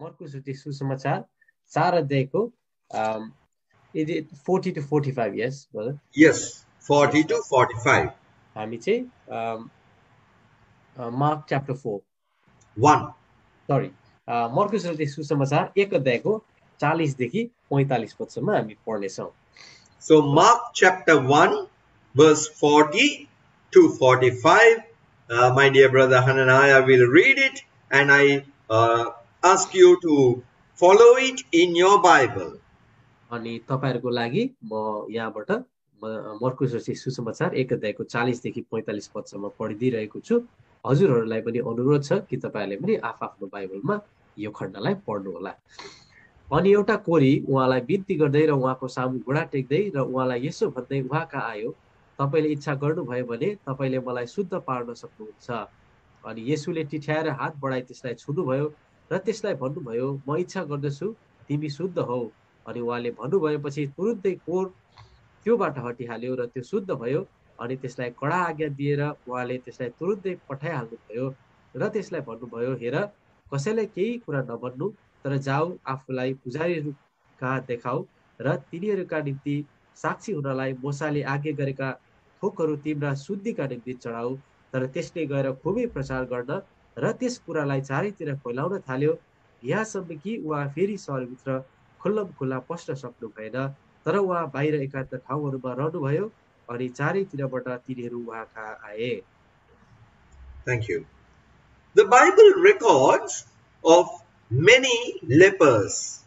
मर्कुस सुसमाचार 4 अध्यायको 40 to 45 yes brother. Yes, 40 to 45. हामी चाहिँ मार्क च्याप्टर 4 1. सरी मर्कुस सुसमाचार 1 अध्यायको 40 देखि 45 पदसम्म हामी पढ्नेछौँ. So Mark chapter 1 verse 40 to 45. My dear brother Hananiah will read it, and I ask you to follow it in your Bible. अनि तपाईहरुको लागि म यहाँबाट मर्कुस सुसमाचार 1 अध्यायको 40 देखि 45 पदसम्म पढिदिरहेको छु. हजुरहरूलाई पनि अनुरोध छ कि तपाईहरुले पनि आफ्नो बाइबलमा यो खण्डलाई पढ्नु होला. अनि एउटा कोरी उहाँलाई बिन्ती गर्दै र उहाँको सामु घुँडा टेक्दै र उहाँलाई यसो भन्दै उहाँ कहाँ आयो, तपाईले इच्छा गर्नुभयो भने तपाईले मलाई शुद्ध पार्न सक्नुहुन्छ. अनि येशूले टिठ्याएर हात बढाई त्यसलाई छुनुभयो र त्यसलाई भन्नुभयो, म इच्छा गर्दछु, तिमी शुद्ध हौ. अनि उहाँले भन्नुभएपछि तुरुन्तै कोर त्योबाट हटिहाल्यो र त्यो शुद्ध भयो. अनि त्यसलाई कडा आज्ञा दिएर उहाँले त्यसलाई तुरुन्तै पठाइहाल्नुभयो र त्यसलाई भन्नुभयो, हेर, कसैलाई केही कुरा नभन्नु, तर जाऊ आफूलाई पुजारीहरू कहाँ देखाऊ र तिनीहरूका निम्ति साक्षी हुनलाई मोसाले आज्ञा गरेका थोकहरू तिम्रा शुद्धिका निम्ति चढाऊ. तर त्यसले गएर खुबै प्रचार गर्न र त्यस कुरालाई चारैतिर फैलाउन थाल्यो, यहाँसम्म कि उहाँ फेरि सहरभित्र खुल्लम खुल्ला पस्न सक्नु भएन. तर उहाँ बाहिर एकान्त ठाउँहरूमा रहनुभयो अनि चारैतिरबाट तिनीहरू उहाँ कहाँ आए. Thank you. The Bible records of many lepers.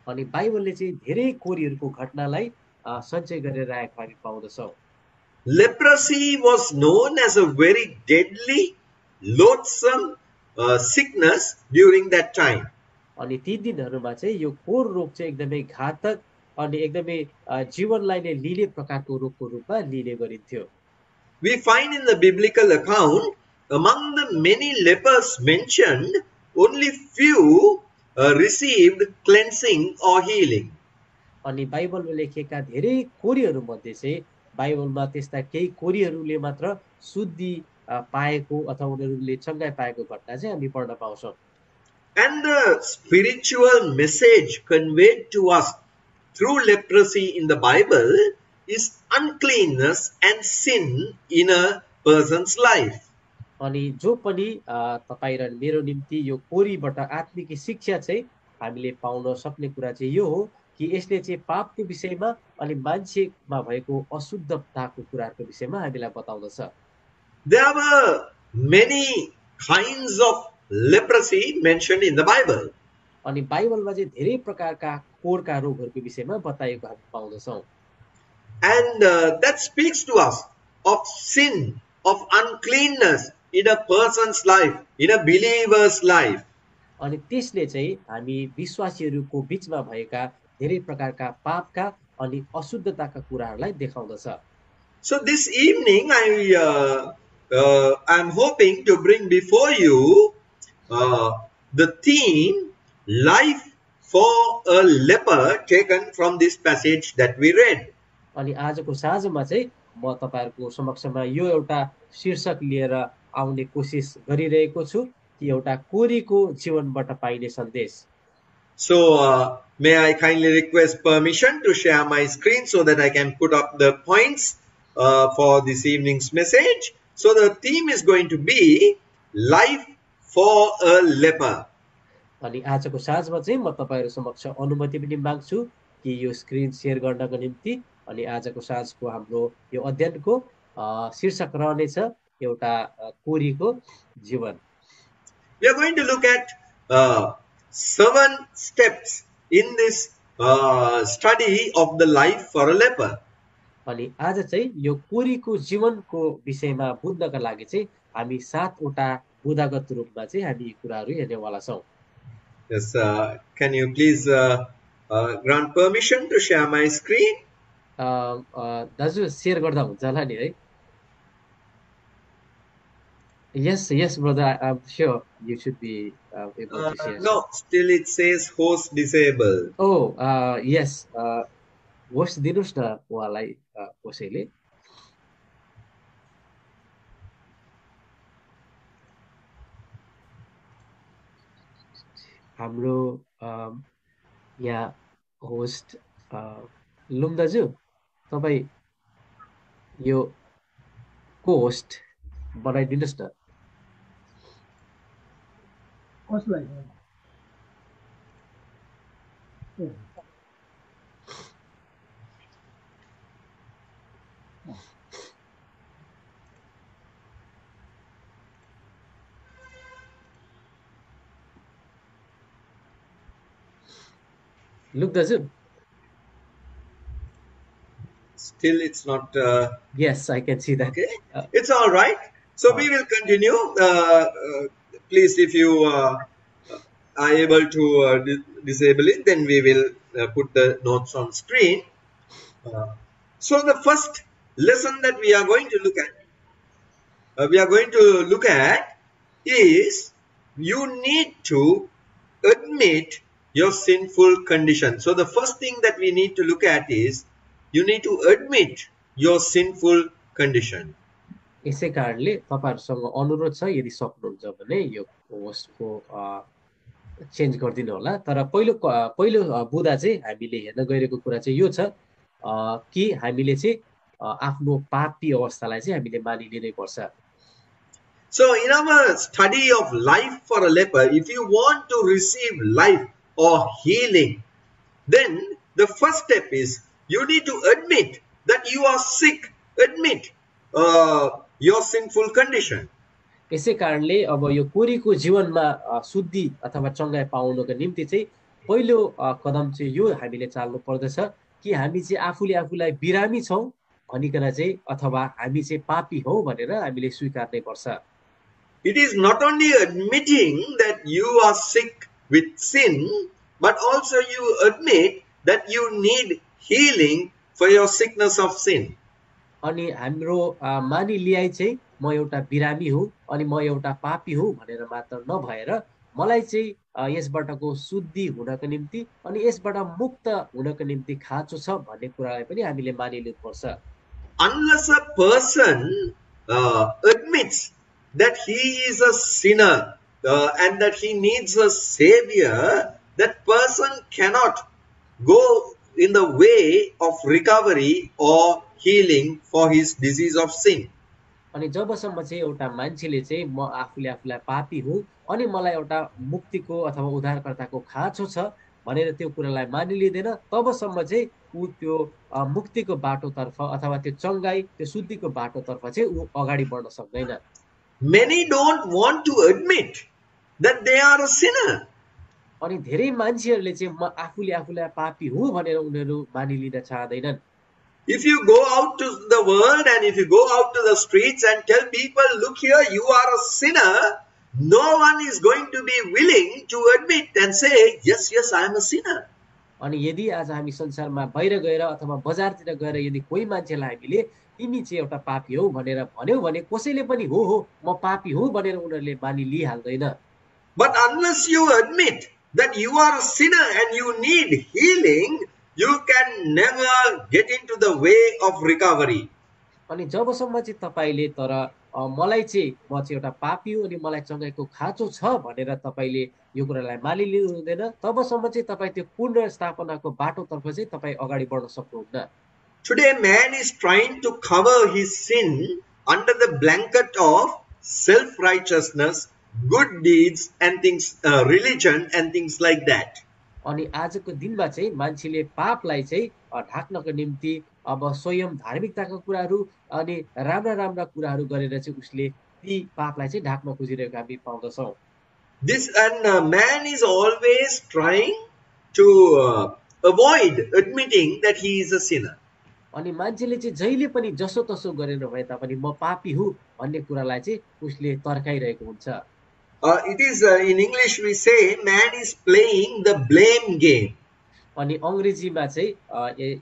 अनि बाइबलले चाहिँ धेरै कोरीहरूको घटनालाई सञ्चय गरेर राखेको हामी पाउँदछौँ. Leprosy was known as a very deadly, loathsome sickness during that time. अनि ती दिनहरूमा चाहिँ यो कोर रोग चाहिँ एकदमै घातक अनि एकदमै जीवनलाई नै लिने प्रकारको रोगको रूपमा लिने गरिन्थ्यो. We find in the biblical account, among the many lepers mentioned, only few received cleansing or healing. अनि बाइबलमा लेखिएका धेरै कोरीहरू मध्ये चाहिँ बाइबलमा त्यस्ता केही कोरीहरूले मात्र शुद्धि पाएको अथवा उनीहरूले चङ्गाई पाएको घटना चाहिँ हामी पढ्न पाउँछौँ. And the spiritual message conveyed to us through leprosy in the Bible is uncleanness and sin in a person's life. अनि जो पनि तपाईँ र मेरो निम्ति यो कोरीबाट आत्मिक शिक्षा चाहिँ हामीले पाउन सक्ने कुरा चाहिँ यो हो कि यसले चाहिँ पापको विषयमा अनि मान्छेमा भएको अशुद्धताको कुराहरूको विषयमा हामीलाई बताउँदछ. There were many kinds of leprosy mentioned in the Bible. अनि बाइबलमा चाहिँ धेरै प्रकारका कोरका रोगहरूको विषयमा बताएको हामी पाउँदछौँ. And that speaks to us of sin, of uncleanness in a person's life, in a believer's life. अनि त्यसले चाहिँ हामी विश्वासीहरूको बीचमा भएका धेरै प्रकारका पापका अनि अशुद्धताका कुराहरूलाई देखाउँदछ. So this evening I am hoping to bring before you the theme life for a leper taken from this passage that we read. अनि आजको साँझमा चाहिँ म तपाईहरुको समक्षमा यो एउटा शीर्षक लिएर आउने कोसिस गरिरहेको छु कि एउटा कोरीको जीवनबाट पाइने सन्देश. So may I kindly request permission to share my screen so that I can put up the points for this evening's message. So the theme is going to be life for a leper. अनि आजको साँझमा चाहिँ म तपाईहरु समक्ष अनुमति पनि माग्छु कि यो स्क्रिन शेयर गर्नको निम्ति. अनि आजको साँझको हाम्रो यो अध्ययनको शीर्षक रहनेछ एउटा कोरीको जीवन. We are going to look at 7 steps in this study of the life for a leper. अनि आज चाहिँ यो कोरीको जीवनको विषयमा बुझ्नका लागि चाहिँ हामी 7 वटा बुदागत रूपमा चाहिँ हामी यी कुराहरू हेर्नेवाला छौं. Yes, can you please grant permission to share my screen? दाजु शेयर गर्दा हुन्छ होला नि है? Yes brother, I'm sure you should be able to share. No, still it says host disabled. Oh, yes. Host दिनुस् न उहाँलाई कसैले. हाम्रो यहाँ होस्ट लुम दाजु, तपाईँ यो को होस्ट बनाइदिनुहोस् न। कसलाई? Look, does it? Still, it's not. Yes, I can see that. Okay, it's all right. So we will continue. Please, if you are able to disable it, then we will put the notes on screen. So the first lesson that we are going to look at, is you need to admit your sinful condition. So the first thing that we need to look at is you need to admit your sinful condition. यसै कारणले तपाईहरुसँग अनुरोध छ, यदि सक्नुहुन्छ भने यो होस्टको change गरिदिनु होला। तर पहिलो बुदा चाहिँ हामीले हेर्न गइरहेको कुरा चाहिँ यो छ कि हामीले चाहिँ आफ्नो पापी अवस्थालाई चाहिँ हामीले मानिलिनै पर्छ। So in our study of life for a leper, if you want to receive life or healing, then the first step is you need to admit that you are sick, admit your sinful condition. यसै कारणले अब यो कोरीको जीवनमा शुद्धि अथवा चंगाई पाउनको निम्ति चाहिँ पहिलो कदम चाहिँ यो हामीले चाल्नु पर्दछ कि हामी चाहिँ आफूले आफूलाई बिरामी छौं भनिकन चाहिँ अथवा हामी चाहिँ पापी हौ भनेर हामीले स्वीकार्नै पर्छ। It is not only admitting that you are sick with sin, but also you admit that you need healing for your sickness of sin. अनि हाम्रो मानिलिआइ चाहिँ म एउटा बिरामी हुँ अनि म एउटा पापी हुँ भनेर मात्र नभएर मलाई चाहिँ यसबाटको शुद्धि हुनको निम्ति अनि यसबाट मुक्त हुनको निम्ति खाँचो छ भन्ने कुरालाई पनि हामीले मानिलिनु पर्छ। Unless a person admits that he is a sinner and that he needs a savior, that person cannot go in the way of recovery or healing for his disease of sin. अनि जबसम्म चाहिँ एउटा मान्छेले चाहिँ म आफूले आफूलाई पापी हुँ अनि मलाई एउटा मुक्तिको अथवा उद्धारकर्ताको खाँचो छ भनेर त्यो कुरालाई मानिलिदैन, तबसम्म चाहिँ उ त्यो मुक्तिको बाटोतर्फ अथवा त्यो चंगाई त्यो शुद्धिको बाटोतर्फ चाहिँ उ अगाडि बढ्न सक्दैन। Many don't want to admit that they are a sinner. अनि धेरै मान्छेहरूले चाहिँ म आफूले आफूलाई पापी हुँ भनेर उनीहरू मानिलिन चाहदैनन्। If you go out to the world and if you go out to the streets and tell people, look here, you are a sinner, no one is going to be willing to admit and say, yes, yes, I am a sinner. अनि यदि आज हामी संसारमा बाहिर गएर अथवा बजारतिर गएर यदि कोही मान्छेलाई हामीले तिमी चाहिँ एउटा पापी हौ भनेर भन्यौ भने कसैले पनि हो म पापी हुँ भनेर उनीहरूले मानिलिहाल्दैन। But unless you admit that you are a sinner and you need healing, you can never get into the way of recovery. अनि जबसम्म चाहिँ तपाईले तर मलाई चाहिँ म चाहिँ एउटा पापी हुँ अनि मलाई चंगाईको खाँचो छ भनेर तपाईले यो कुरालाई मानिलिनु हुँदैन, तबसम्म चाहिँ तपाई त्यो पुनर्स्थापनाको बाटोतर्फ चाहिँ तपाई अगाडि बढ्न सक्नुहुन्न। Today man is trying to cover his sin under the blanket of self-righteousness, good deeds and things, religion and things like that. अनि आजको दिनमा चाहिँ मान्छेले पापलाई चाहिँ ढाक्नको निम्ति अब स्वयं धार्मिकताका कुराहरू अनि राम्रा राम्रा कुराहरू गरेर चाहिँ उसले ती पापलाई चाहिँ ढाक्न खोजिरहेको हामी पाउँदछौं। This and man is always trying to avoid admitting that he is a sinner. अनि मान्छेले चाहिँ जहिले पनि जसो तसो गरेर भए तापनि म पापी हुँ भन्ने कुरालाई चाहिँ उसले तर्काइरहेको हुन्छ। It is in English we say man is playing the blame game. अनि अंग्रेजीमा चाहिँ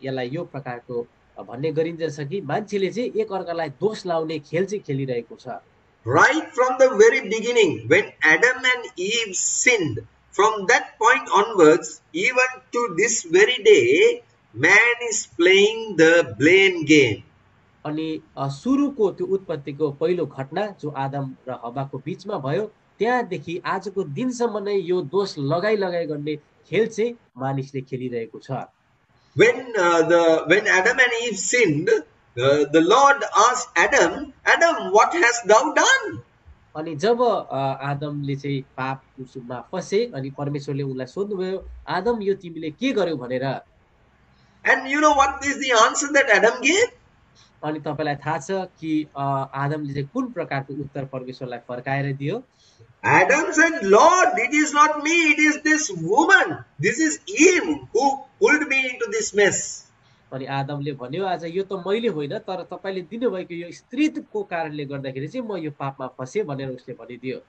यसलाई यो प्रकारको भन्ने गरिन्छ कि मान्छेले चाहिँ एक अर्कालाई दोष लाउने खेल चाहिँ खेलिरहेको छ। Right from the very beginning, when Adam and Eve sinned, from that point onwards, even to this very day, man is playing the blame game. अनि सुरुको त्यो उत्पत्तिको पहिलो घटना जो आदम र हव्वाको बीचमा भयो त्यहाँदेखि आजको दिनसम्म नै यो दोष लगाई गर्ने खेल चाहिँ मानिसले खेलिरहेको छ। When Adam and Eve sinned, the Lord asked Adam, Adam, what hast thou done? अनि जब आदमले चाहिँ पापमा फसे अनि परमेश्वरले उनलाई सोध्नुभयो, आदम यो तिमीले के गर्यौ भनेर। And you know what is the answer that Adam gave? अनि तपाईलाई थाहा छ कि आदमले चाहिँ कुन प्रकारको उत्तर परमेश्वरलाई फर्काएर दियो? Adam said, Lord, it is not me, it is this woman. This is Eve who pulled me into this mess. अनि आदमले भन्यो, आज यो त मैले होइन, तर तपाईले दिनुभएको यो स्त्रीको कारणले गर्दाखेरि चाहिँ म यो पापमा फसे भनेर उसले भनिदियो।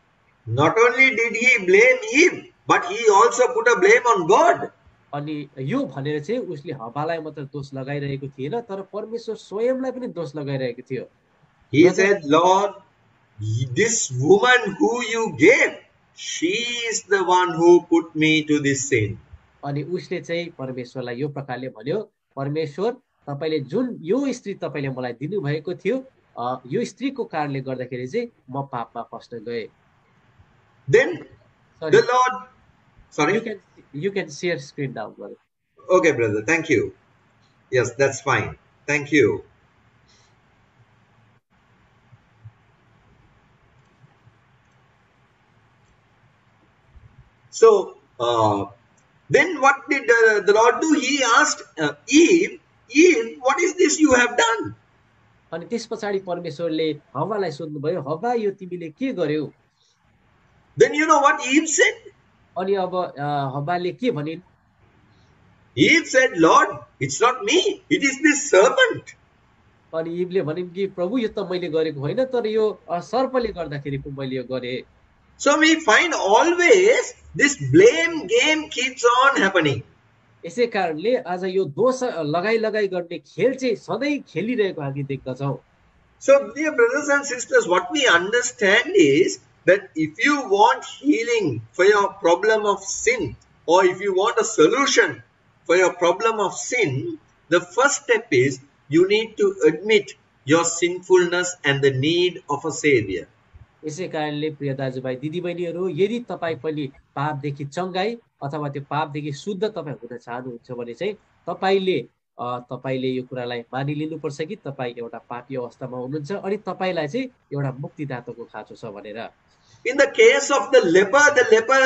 Not only did he blame Eve, but he also put a blame on God. अनि यो भनेर चाहिँ उसले हवालाई मात्र दोष लगाइरहेको थिएन, तर परमेश्वर स्वयंलाई पनि दोष लगाइरहेको थियो। He said, Lord, this woman who you gave, she is the one who put me to this sin. अनि उसले चाहिँ परमेश्वरलाई यो प्रकारले भन्यो, परमेश्वर तपाईले जुन यो स्त्री तपाईले मलाई दिनुभएको थियो, यो स्त्रीको कारणले गर्दाखेरि चाहिँ म पापमा फस्न गए। Then the Lord, sorry, you can share screen now, brother. Okay, brother, thank you. Yes, that's fine. Thank you. So, then what did the Lord do? He asked Eve, Eve, what is this you have done? अनि त्यसपछि परमेश्वरले हव्वालाई सोध्नुभयो, हव्वा यो तिमीले के गर्यौ? Then you know what Eve said? अनि अब हव्वाले के भनिन्? Eve said, Lord, it's not me, it is this serpent. अनि इभले भनिन् कि प्रभु यो त मैले गरेको होइन, तर यो सर्पले गर्दाखेरि पो मैले यो गरे। So we find always this blame game keeps on happening. यसै कारणले आज यो दोष लगाई गर्ने खेल चाहिँ सधैँ खेलिरहेको हामी देख्दछौँ। So dear brothers and sisters, what we understand is that if you want healing for your problem of sin, or if you want a solution for your problem of sin, the first step is you need to admit your sinfulness and the need of a savior. यसै कारणले प्रिय दाजुभाइ दिदीबहिनीहरू, यदि तपाईँ पनि पापदेखि चङ्गाई अथवा त्यो पापदेखि शुद्ध तपाईँ हुन चाहनुहुन्छ भने चाहिँ तपाईले यो कुरालाई मानिलिनुपर्छ कि तपाईँ एउटा पापी अवस्थामा हुनुहुन्छ अनि तपाईलाई चाहिँ एउटा मुक्तिदाताको खाँचो छ भनेर। In the case of the leper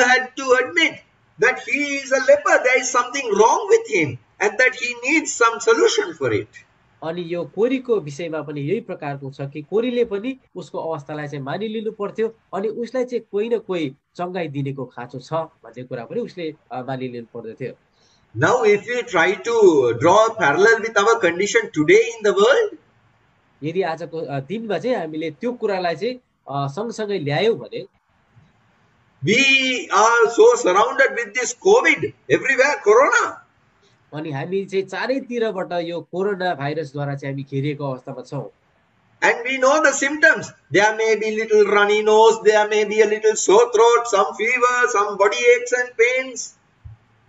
had to admit that he is a leper, there is something wrong with him and that he needs some solution for it. अनि यो कोरीको विषयमा पनि यही प्रकारको छ कि कोरीले पनि उसको अवस्थालाई चाहिँ मानिलिनु पर्थ्यो अनि उसलाई चाहिँ कोही न कोही चङ्गाई दिनेको खाँचो छ भन्ने कुरा पनि उसले मानिलिनु पर्दथ्यो। Now if we try to draw a parallel with our condition today in the world, यदि आजको दिनमा चाहिँ हामीले त्यो कुरालाई चाहिँ सँगसँगै ल्यायौं भने, we are so surrounded with this COVID, everywhere corona. अनि हामी चाहिँ चारैतिरबाट यो कोरोना भाइरसद्वारा चाहिँ हामी घेरिएको अवस्थामा छौं। And we know the symptoms. There may be little runny nose, there may be a little sore throat, some fever, some body aches and pains.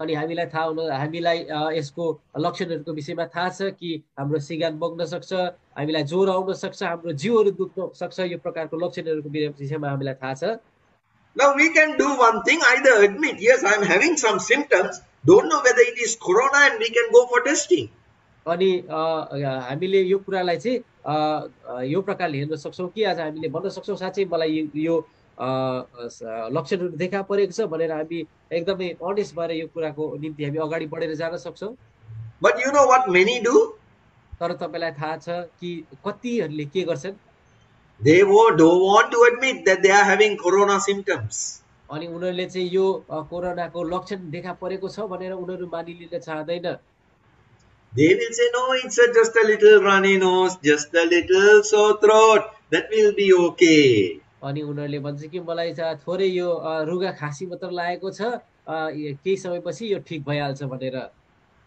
अनि हामीलाई यसको लक्षणहरूको विषयमा थाहा छ कि हाम्रो सिगान बग्न सक्छ, हामीलाई ज्वरो आउन सक्छ, हाम्रो जिउहरू दुख्न सक्छ, यो प्रकारको लक्षणहरूको विषयमा हामीलाई थाहा छ। Now we can do one thing, either admit, yes, I am having some symptoms, don't know whether it is corona, and we can go for testing. अनि हामीले यो कुरालाई चाहिँ यो प्रकारले हेर्न सक्छौं कि आज हामीले भन्न सक्छौं साच्चै मलाई यो लक्षणहरू देखा परेको छ भनेर हामी एकदमै अनेस्ट भएर यो कुराको निम्ति हामी अगाडि बढेर जान सक्छौं। But you know what many do? तर तपाईलाई थाहा छ कि कतिहरूले के गर्छन्? They don't want to admit that they are having corona symptoms. अनि उनीहरूले चाहिँ यो कोरोनाको लक्षण देखा परेको छ भनेर उनीहरू मानिलिन चाहदैन। They will say, no, it's just a little runny nose, just a little sore throat, that will be okay. अनि उनीहरूले भन्छ कि मलाई चाहिँ थोरै यो रुगा खासी मात्र लागेको छ, केही समयपछि यो ठीक भइहाल्छ भनेर।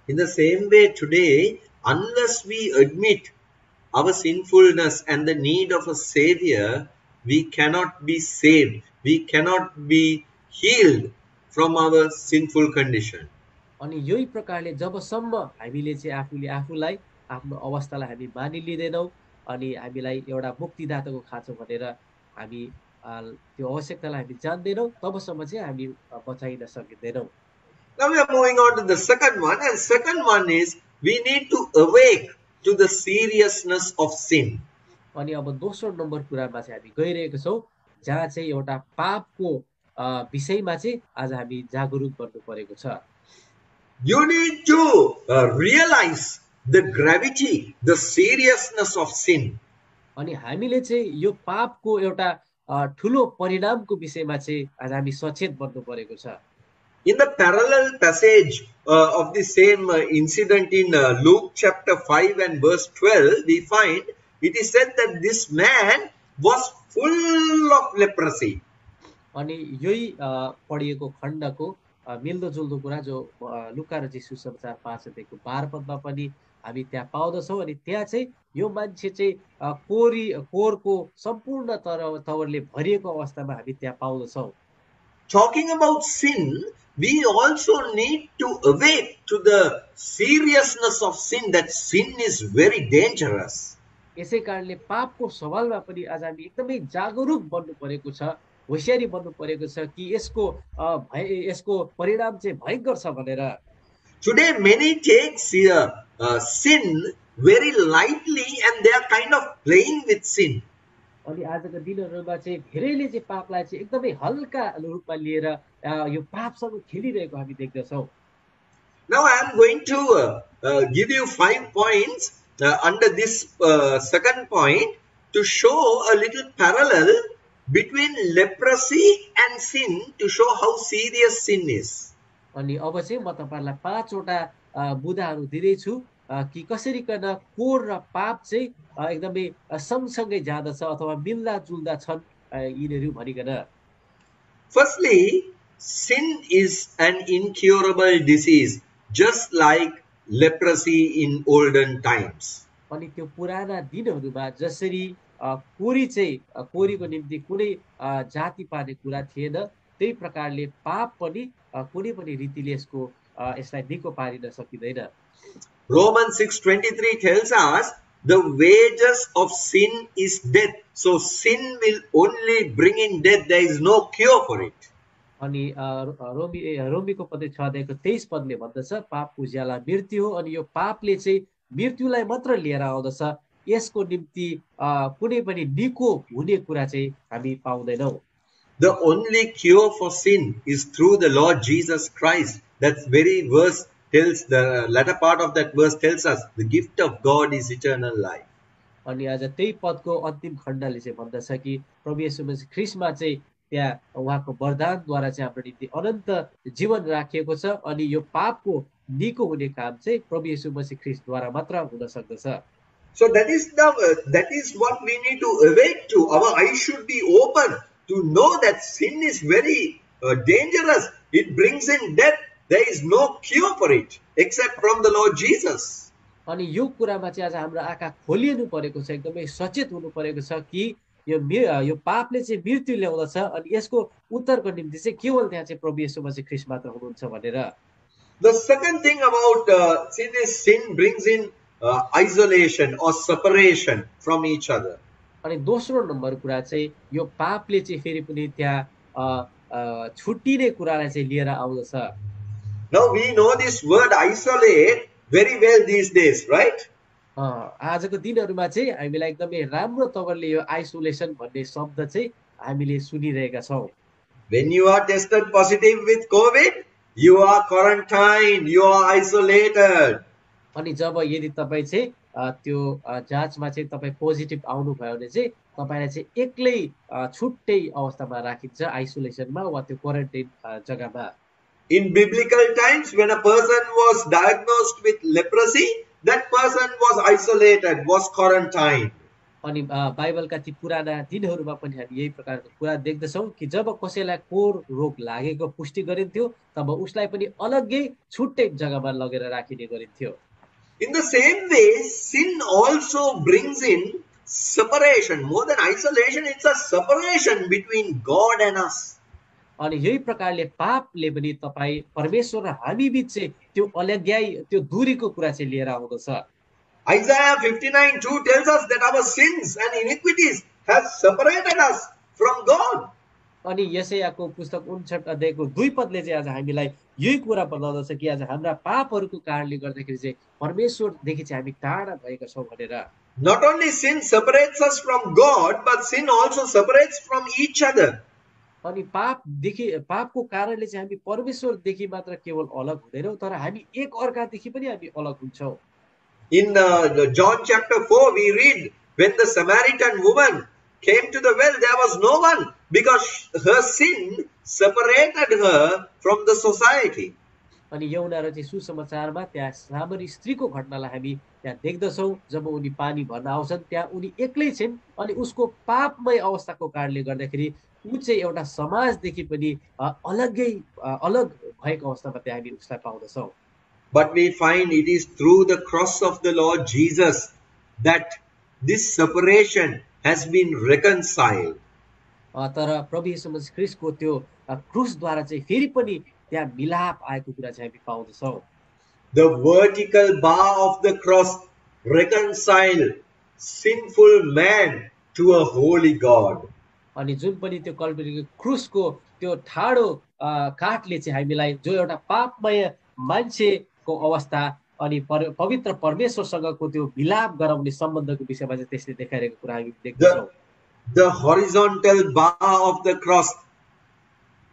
In the same way today, unless we admit our sinfulness and the need of a savior, we cannot be saved. We cannot be healed from our sinful condition. अनि यही प्रकारले जबसम्म हामीले चाहिँ आफूलाई आफ्नो अवस्थालाई हामी मानिलिदैनौं अनि हामीलाई एउटा मुक्तिदाताको खाँचो भनेर हामी त्यो आवश्यकतालाई हामी जान्दैनौँ तबसम्म चाहिँ हामी बचाइन सकिँदैनौँ। Now we are moving on to the second one, and second one is we need to awake to the seriousness of sin. अनि अब दोस्रो नम्बर कुरामा चाहिँ हामी गइरहेको छौँ जहाँ चाहिँ एउटा पापको विषयमा चाहिँ आज हामी जागरुक गर्नु परेको छ। You need to realize the gravity, the seriousness of sin. अनि हामीले चाहिँ यो पापको एउटा ठुलो परिणामको विषयमा चाहिँ आज हामी सचेत बन्नु परेको छ। In the parallel passage of the same incident in Luke chapter 5 and verse 12, we find it is said that this man was full of leprosy. अनि यही पढिएको खण्डको मिल्दोजुल्दो कुरा जो लुका र सुसमाचार 5 अध्यायको 12 पदमा पनि हामी त्यहाँ पाउँदछौँ। अनि त्यहाँ चाहिँ यो मान्छे चाहिँ कोरको सम्पूर्ण तवरले भरिएको अवस्थामा हामी त्यहाँ पाउँदछौँ। Talking about sin, we also need to awake to the seriousness of sin, that sin is very dangerous. यसै कारणले पापको सवालमा पनि आज हामी एकदमै जागरुक बन्नु परेको छ, होशियारी बन्नु परेको छ कि यसको परिणाम चाहिँ भयंकर छ भनेर। Today many take sin very lightly and they are kind of playing with sin. अनि आजको दिनहरुमा चाहिँ धेरैले चाहिँ पापलाई चाहिँ एकदमै हल्का रूपमा लिएर यो पापसँग खेलिरहेको हामी देख्दछौँ। Now I am going to give you 5 points under this second point to show a little parallel between leprosy and sin, to show how serious sin is. अनि अब चाहिँ म तपाईहरुलाई 5 वटा बुदाहरु दिदैछु कि कसरी गर्न कोर र पाप चाहिँ एकदमै सँगसँगै जाँदछ अथवा मिल्दा जुल्दा छन् यिनीहरु भनिकन। Firstly, sin is an incurable disease, just like leprosy in olden times. अनि त्यो पुराना दिनहरुमा जसरी कोरीको निम्ति कुनै जाति पार्ने कुरा थिएन, त्यही प्रकारले पाप पनि कुनै पनि रीतिले यसलाई निको पारिन सकिदैन। Romans 6:23 tells us the wages of sin is death. So sin will only bring in death. There is no cure for it. अनि रोमीको पद 6 अध्यायको 23 पदले भन्दछ पापको ज्याला मृत्यु हो अनि यो पापले चाहिँ मृत्युलाई मात्र लिएर आउँदछ, यसको निम्ति कुनै पनि निको हुने कुरा चाहिँ हामी पाउँदैनौं। The only cure for sin is through the Lord Jesus Christ. That very verse tells, the latter part of that verse tells us, the gift of God is eternal life. अनि आज त्यही पदको अन्तिम खण्डले चाहिँ भन्दछ कि प्रभु येशू मसीह ख्रीष्टमा चाहिँ त्यहाँ उहाँको वरदानद्वारा चाहिँ हाम्रो निम्ति अनन्त जीवन राखिएको छ अनि यो पापको निको हुने काम चाहिँ प्रभु येशू मसीह ख्रीष्टद्वारा मात्र हुन सक्दछ। So that is what we need to awake to. Our eyes should be open to know that sin is very dangerous. It brings in death. There is no cure for it except from the Lord Jesus. अनि यो कुरामा चाहिँ आज हाम्रो आँखा खोलिनु परेको छ, एकदमै सचेत हुनु परेको छ कि यो पापले चाहिँ मृत्यु ल्याउँदछ अनि यसको उत्तरको निम्ति चाहिँ केवल त्यहाँ चाहिँ प्रभु येशू मसीह ख्रीष्ट मात्र हुनुहुन्छ भनेर। The second thing about sin is sin brings in isolation or separation from each other. अनि दोस्रो नम्बर कुरा चाहिँ यो पापले चाहिँ फेरि पनि त्यहाँ छुट्टिने कुरालाई चाहिँ लिएर आउँदछ। Now we know this word isolate very well these days, right? आजको दिनहरुमा चाहिँ हामीलाई एकदमै राम्रो तवरले यो आइसोलेसन भन्ने शब्द चाहिँ हामीले सुनिरहेका छौं। When you are tested positive with COVID, you are quarantined, you are isolated. अनि जब यदि तपाई चाहिँ त्यो जाँचमा चाहिँ तपाई पोजिटिभ आउनु भयो भने चाहिँ तपाईलाई चाहिँ एक्लै छुट्टै अवस्थामा राखिन्छ, आइसोलेसनमा वा त्यो क्वारेन्टाइन जग्गामा। In biblical times, when a person was diagnosed with leprosy, that person was isolated, was quarantined. अनि बाइबलका ती पुराना दिनहरुमा पनि हामी यही प्रकारको कुरा देख्दछौं कि जब कसैलाई कोर रोग लागेको पुष्टि गरिन्थ्यो तब उसलाई पनि अलग्गै छुट्टै जग्गामा लगेर राखिने गरिन्थ्यो। In the same way, sin also brings in separation. More than isolation, it's a separation between God and us. अनि यही प्रकारले पापले पनि तपाई परमेश्वर र हामी बीच चाहिँ त्यो अलग्याई, त्यो दूरीको कुरा चाहिँ लिएर आउँदछ। Isaiah 59:2 tells us that our sins and iniquities have separated us from God. अनि यशायाको पुस्तक 59 अध्यायको 2 पदले चाहिँ आज हामीलाई यही कुरा बताउँदछ कि आज हाम्रा पापहरूको कारणले गर्दाखेरि चाहिँ परमेश्वरदेखि चाहिँ हामी टाढा भएका छौँ भनेर। Not only sin separates us from God, but sin also separates from each other. अनि पापको कारणले चाहिँ हामी परमेश्वरदेखि मात्र केवल अलग हुँदैनौँ, तर हामी एक अर्कादेखि पनि हामी अलग हुन्छौँ। In John chapter 4, we read, when the Samaritan woman came to the well, there was no one, because her sin separated her from the society. अनि यूहन्ना रचित सुसमाचारमा त्यहाँ सामरी स्त्रीको घटनालाई हामी त्यहाँ देख्दछौँ। जब उनी पानी भर्न आउँछन् त्यहाँ उनी एक्लै छिन् अनि उसको पापमय अवस्थाको कारणले गर्दाखेरि ऊ चाहिँ एउटा समाजदेखि पनि अलग भएको अवस्थामा त्यहाँ हामी उसलाई पाउँदछौँ। But we find it is through the cross of the Lord Jesus that this separation has been reconciled. तर प्रभु येशू मसीह ख्रीष्टको त्यो क्रुसद्वारा चाहिँ फेरि पनि त्यहाँ मिलाप आएको कुरा चाहिँ हामी पाउँदछौँ। The vertical bar of the cross reconciled sinful man to a holy God. अनि जुन पनि त्यो कल्भरीको क्रुसको त्यो ठाडो काठले चाहिँ हामीलाई जो एउटा पापमय मान्छेको अवस्था अनि पवित्र परमेश्वरसँगको त्यो मिलाप गराउने सम्बन्धको विषयमा चाहिँ त्यसले देखाइरहेको कुरा हामी देख्छौँ। The horizontal bar of the cross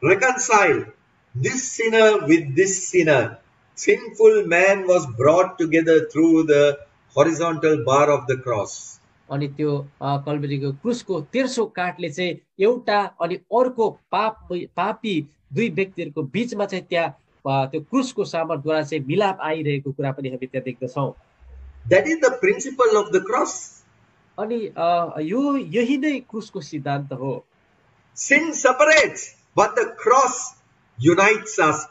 reconciled this sinner with this sinner. Sinful man was brought together through the horizontal bar of the cross. अनि त्यो कल्भरीको क्रुसको तेर्सो काठले चाहिँ एउटा अनि अर्को पापी दुई व्यक्तिहरूको बीचमा चाहिँ त्यहाँ त्यो क्रुसको सामर्थ्यद्वारा चाहिँ मिलाप आइरहेको कुरा पनि हामी त्यहाँ देख्दछौँ। That is the principle of the cross. अनि यही नै क्रुसको सिद्धान्त हो। Sin separates, but the cross unites us.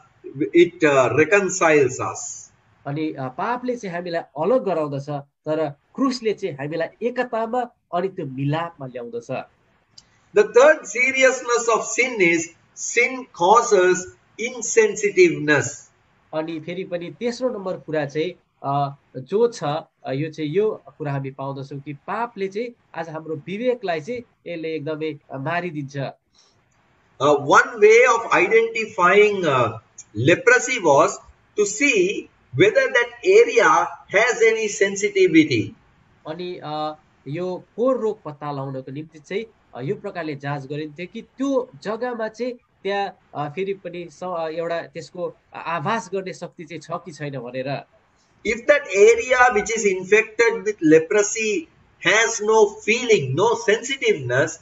It reconciles us. अनि पापले चाहिँ हामीलाई अलग गराउँदछ, तर क्रुसले चाहिँ हामीलाई एकतामा अनि त्यो मिलापमा ल्याउँदछ। The third seriousness of sin is sin causes insensitiveness. अनि फेरि पनि तेस्रो नम्बर कुरा चाहिँ जो छ यो चाहिँ यो कुरा हामी पाउँदछौँ कि पापले चाहिँ आज हाम्रो विवेकलाई चाहिँ यसले एकदमै मारिदिन्छ। One way of identifying leprosy was to see whether that area has any sensitivity. अनि यो कोर रोग पत्ता लगाउनको निम्ति चाहिँ यो प्रकारले जाँच गरिन्थ्यो कि त्यो जग्गामा चाहिँ त्यहाँ फेरि पनि एउटा त्यसको आभास गर्ने शक्ति चाहिँ छ कि छैन भनेर। If that area which is infected with leprosy has no feeling, no sensitiveness,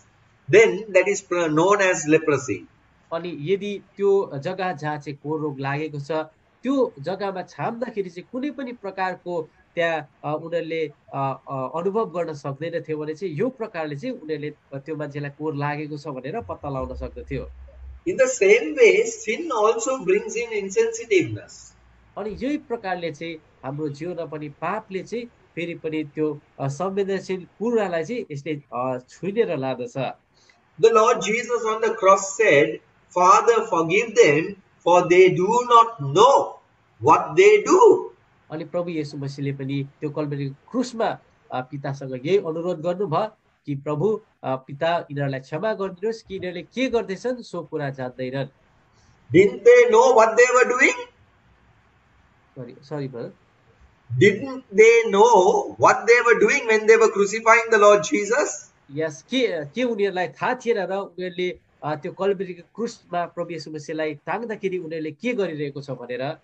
then that is known as leprosy. अनि यदि त्यो जग्गा जहाँ चाहिँ कोर रोग लागेको छ त्यो जग्गामा छाम्दाखेरि चाहिँ कुनै पनि प्रकारको त्यहाँ उनीहरूले अनुभव गर्न सक्दैन थियो भने चाहिँ यो प्रकारले चाहिँ उनीहरूले त्यो मान्छेलाई कोर लागेको छ भनेर पत्ता लगाउन सक्दथ्यो। In the same way, sin also brings in insensitiveness. अनि यही प्रकारले चाहिँ हाम्रो जीवनमा पनि पापले चाहिँ फेरि पनि त्यो संवेदनशील कुरालाई चाहिँ यसले छुइनेर लादछ। The Lord Jesus on the cross said, Father, forgive them, for they do not know what they do. अनि प्रभु येशू मसीहले पनि त्यो कल्भरीको क्रुसमा पितासँग यही अनुरोध गर्नुभयो कि प्रभु पिता यिनीहरूलाई क्षमा गरिदिनुहोस् कि यिनीहरूले के गर्दैछन् सो कुरा जान्दैनन्। Didn't they know what they were doing? Sorry, brother. Didn't they know what they were doing when they were crucifying the Lord Jesus? Yes, के उनीहरूलाई थाहा थिएन र उनीहरूले त्यो कल्भरीको क्रुसमा प्रभु येशू मसीहलाई टाङ्दाखेरि उनीहरूले के गरिरहेको छ भनेर।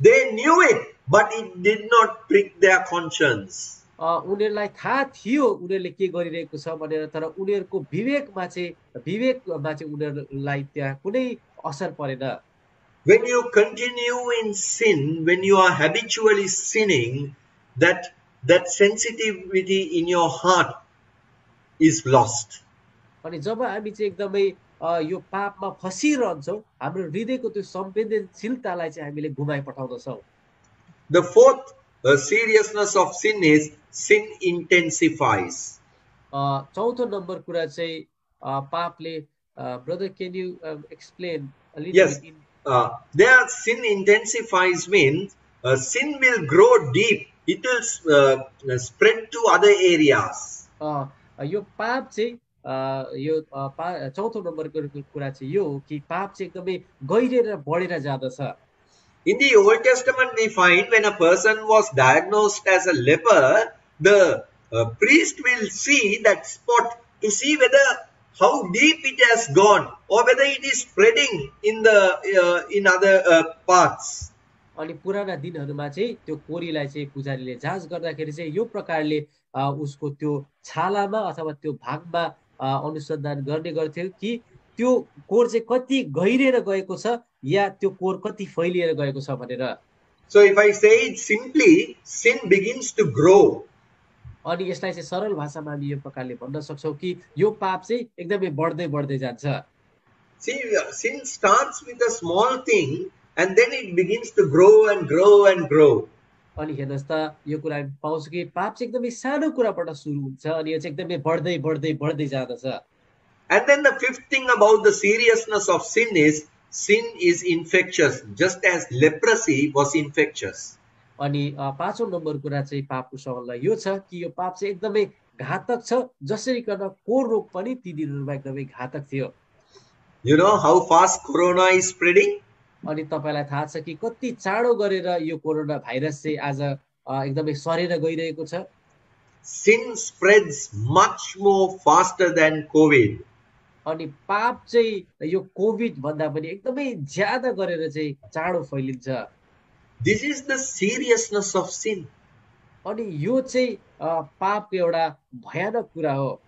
They knew it, but it did not prick their conscience. उनीहरूलाई थाहा थियो उनीहरूले के गरिरहेको छ भनेर, तर उनीहरूको विवेकमा चाहिँ उनीहरूलाई त्यहाँ कुनै असर परेन। When you continue in sin, when you are habitually sinning, that sensitivity in your heart is lost. अनि जब हामी चाहिँ एकदमै यो पापमा फसिरहन्छौँ हाम्रो हृदयको त्यो संवेदनशीलतालाई चाहिँ हामीले गुमाइ पठाउँदछौँ। The fourth seriousness of sin is sin intensifies. चौथो नम्बर कुरा चाहिँ पापले brother, can you explain a little Yes. bit? There sin intensifies means sin will grow deep. It will spread to other areas. यो पाप चाहिँ यो चौथो नम्बरको कुरा चाहिँ यो हो कि पाप चाहिँ एकदमै गहिरेर बढेर जाँदछ। In the Old Testament, we find when a person was diagnosed as a leper, the priest will see that spot to see whether how deep it has gone or whether it is spreading in the in other parts. अनि पुराना दिनहरूमा चाहिँ त्यो कोरीलाई चाहिँ पुजारीले जाँच गर्दाखेरि चाहिँ यो प्रकारले उसको त्यो छालामा अथवा त्यो भागमा अनुसन्धान गर्ने गर्थ्यो कि त्यो कोर चाहिँ कति गहिरेर गएको छ या त्यो कोर कति फैलिएर गएको छ भनेर। So if I say it simply, sin begins to grow. अनि यसलाई चाहिँ सरल भाषामा हामी यो प्रकारले भन्न सक्छौँ कि यो पाप चाहिँ एकदमै बढ्दै बढ्दै जान्छ। See, sin starts with a small thing and then it begins to grow and grow and grow. अनि हेर्नुहोस् त यो कुरा हामी पाउँछौँ कि पाप चाहिँ एकदमै सानो कुराबाट सुरु हुन्छ अनि यो चाहिँ एकदमै बढ्दै बढ्दै बढ्दै जाँदछ। And then the fifth thing about the seriousness of sin is infectious, just as leprosy was infectious. अनि पाँचौं नम्बर कुरा चाहिँ पापको सवालमा यो छ कि यो पाप चाहिँ एकदमै घातक छ, जसरी गर्न कोर रोग पनि ती दिनहरूमा एकदमै घातक थियो। You know how fast corona is spreading? अनि तपाईलाई थाहा छ कि कति चाँडो गरेर यो कोरोना भाइरस चाहिँ आज एकदमै सरेर गइरहेको छ। Sin spreads much more faster than COVID. अनि पाप चाहिँ यो कोभिड भन्दा पनि एकदमै ज्यादा गरेर चाहिँ चाँडो फैलिन्छ। This is the seriousness of sin. अनि यो चाहिँ पापको एउटा भयानक कुरा हो।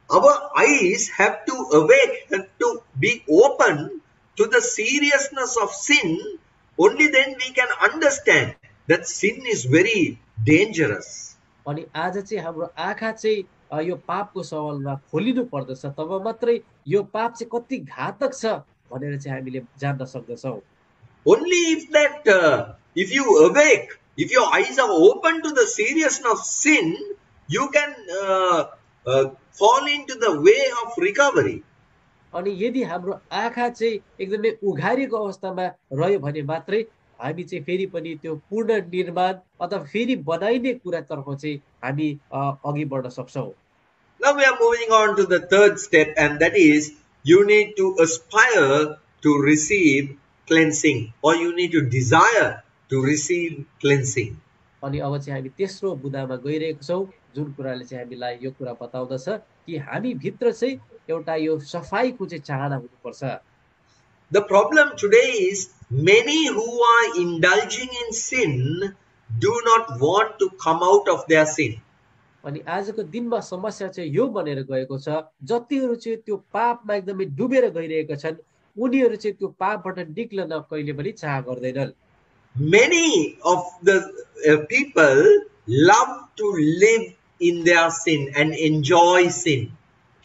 Our eyes have to awake, have to be open to the seriousness of sin. Only then we can understand that sin is very dangerous. अनि आज चाहिँ हाम्रो आँखा चाहिँ यो पापको सवालमा खोलिनु पर्दछ, तब मात्रै यो पाप चाहिँ कति घातक छ भनेर चाहिँ हामीले जान्न सक्दछौँ। Only if you awake, if your eyes are open to the seriousness of sin, you can fall into the way of recovery. अनि यदि हाम्रो आँखा चाहिँ एकदमै उघारिएको अवस्थामा रह्यो भने मात्रै हामी चाहिँ फेरि पनि त्यो पूर्ण निर्माण अथवा फेरि बनाइने कुरातर्फ चाहिँ हामी अघि बढ्न सक्छौँ। Now we are moving on to the third step, and that is you need to aspire to receive cleansing, or you need to desire to receive cleansing. अनि अब चाहिँ हामी तेस्रो बुदामा गइरहेको छौँ, जुन कुराले चाहिँ हामीलाई यो कुरा बताउँदछ कि हामी भित्र चाहिँ एउटा यो सफाईको चाहिँ चाहना हुनुपर्छ। The problem today is many who are indulging in sin do not want to come out of their sin. अनि आजको दिनमा समस्या चाहिँ यो बनेर गएको छ, जतिहरू चाहिँ त्यो पापमा एकदमै डुबेर गइरहेका छन् उनीहरू चाहिँ त्यो पापबाट निक्लन कहिले पनि चाह गर्दैनन्। Many of the people love to live in their sin and enjoy sin.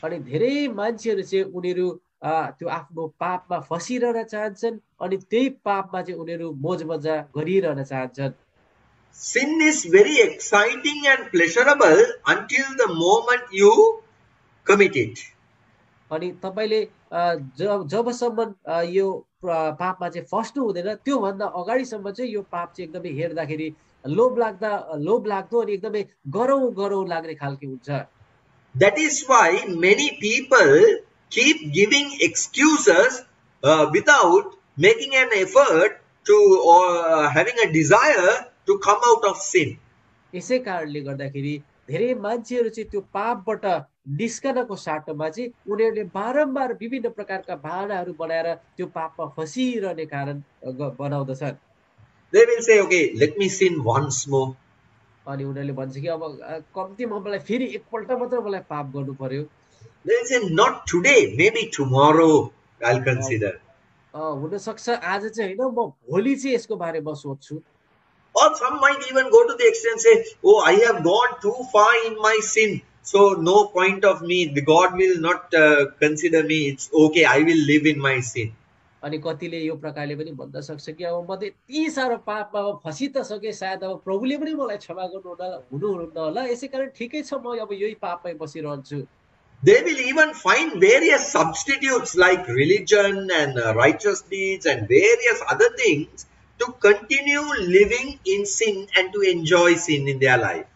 अनि धेरै मान्छेहरू चाहिँ उनीहरू त्यो आफ्नो पापमा फसिरहन चाहन्छन् अनि त्यही पापमा चाहिँ उनीहरू मोज मजा गरिरहन चाहन्छन्। Sin is very exciting and pleasurable until the moment you commit it. अनि तपाईले जबसम्म यो पापमा चाहिँ फस्नु हुँदैन त्यो भन्दा अगाडिसम्म चाहिँ यो पाप चाहिँ एकदमै हेर्दाखेरि लोभ लाग्दो अनि एकदमै गरौँ लाग्ने खालको हुन्छ। That is why many people keep giving excuses without making an effort to or having a desire to come out of sin. यसै कारणले गर्दाखेरि धेरै मान्छेहरू चाहिँ त्यो पापबाट निस्कनको साटोमा चाहिँ उनीहरूले बारम्बार विभिन्न प्रकारका बहानाहरू बनाएर त्यो पापमा फसिरहने कारण बनाउँदछन्। They will say, okay, let me sin once more. अनि उनीहरूले भन्छ कि अब कम्तीमा मलाई फेरि एकपल्ट मात्र मलाई पाप गर्नु पर्यो। They will say, not today, maybe tomorrow I'll consider. हुन सक्छ आज चाहिँ हैन, म भोलि चाहिँ यसको बारेमा सोच्छु। Or some might even go to the extent and say, oh, I have gone too far in my sin, so no point of me, the God will not consider me, it's okay, I will live in my sin. अनि कतिले यो प्रकारले पनि भन्न सक्छ कि अब म त यति साह्रो पापमा फसि त सके, सायद अब प्रभुले पनि मलाई क्षमा हुनुहुन्न होला, यसै कारण ठिकै छ, म अब यही पापमै बसिरहन्छु। They will even find various substitutes like religion and righteous deeds and various other things to continue living in sin and to enjoy sin in their life.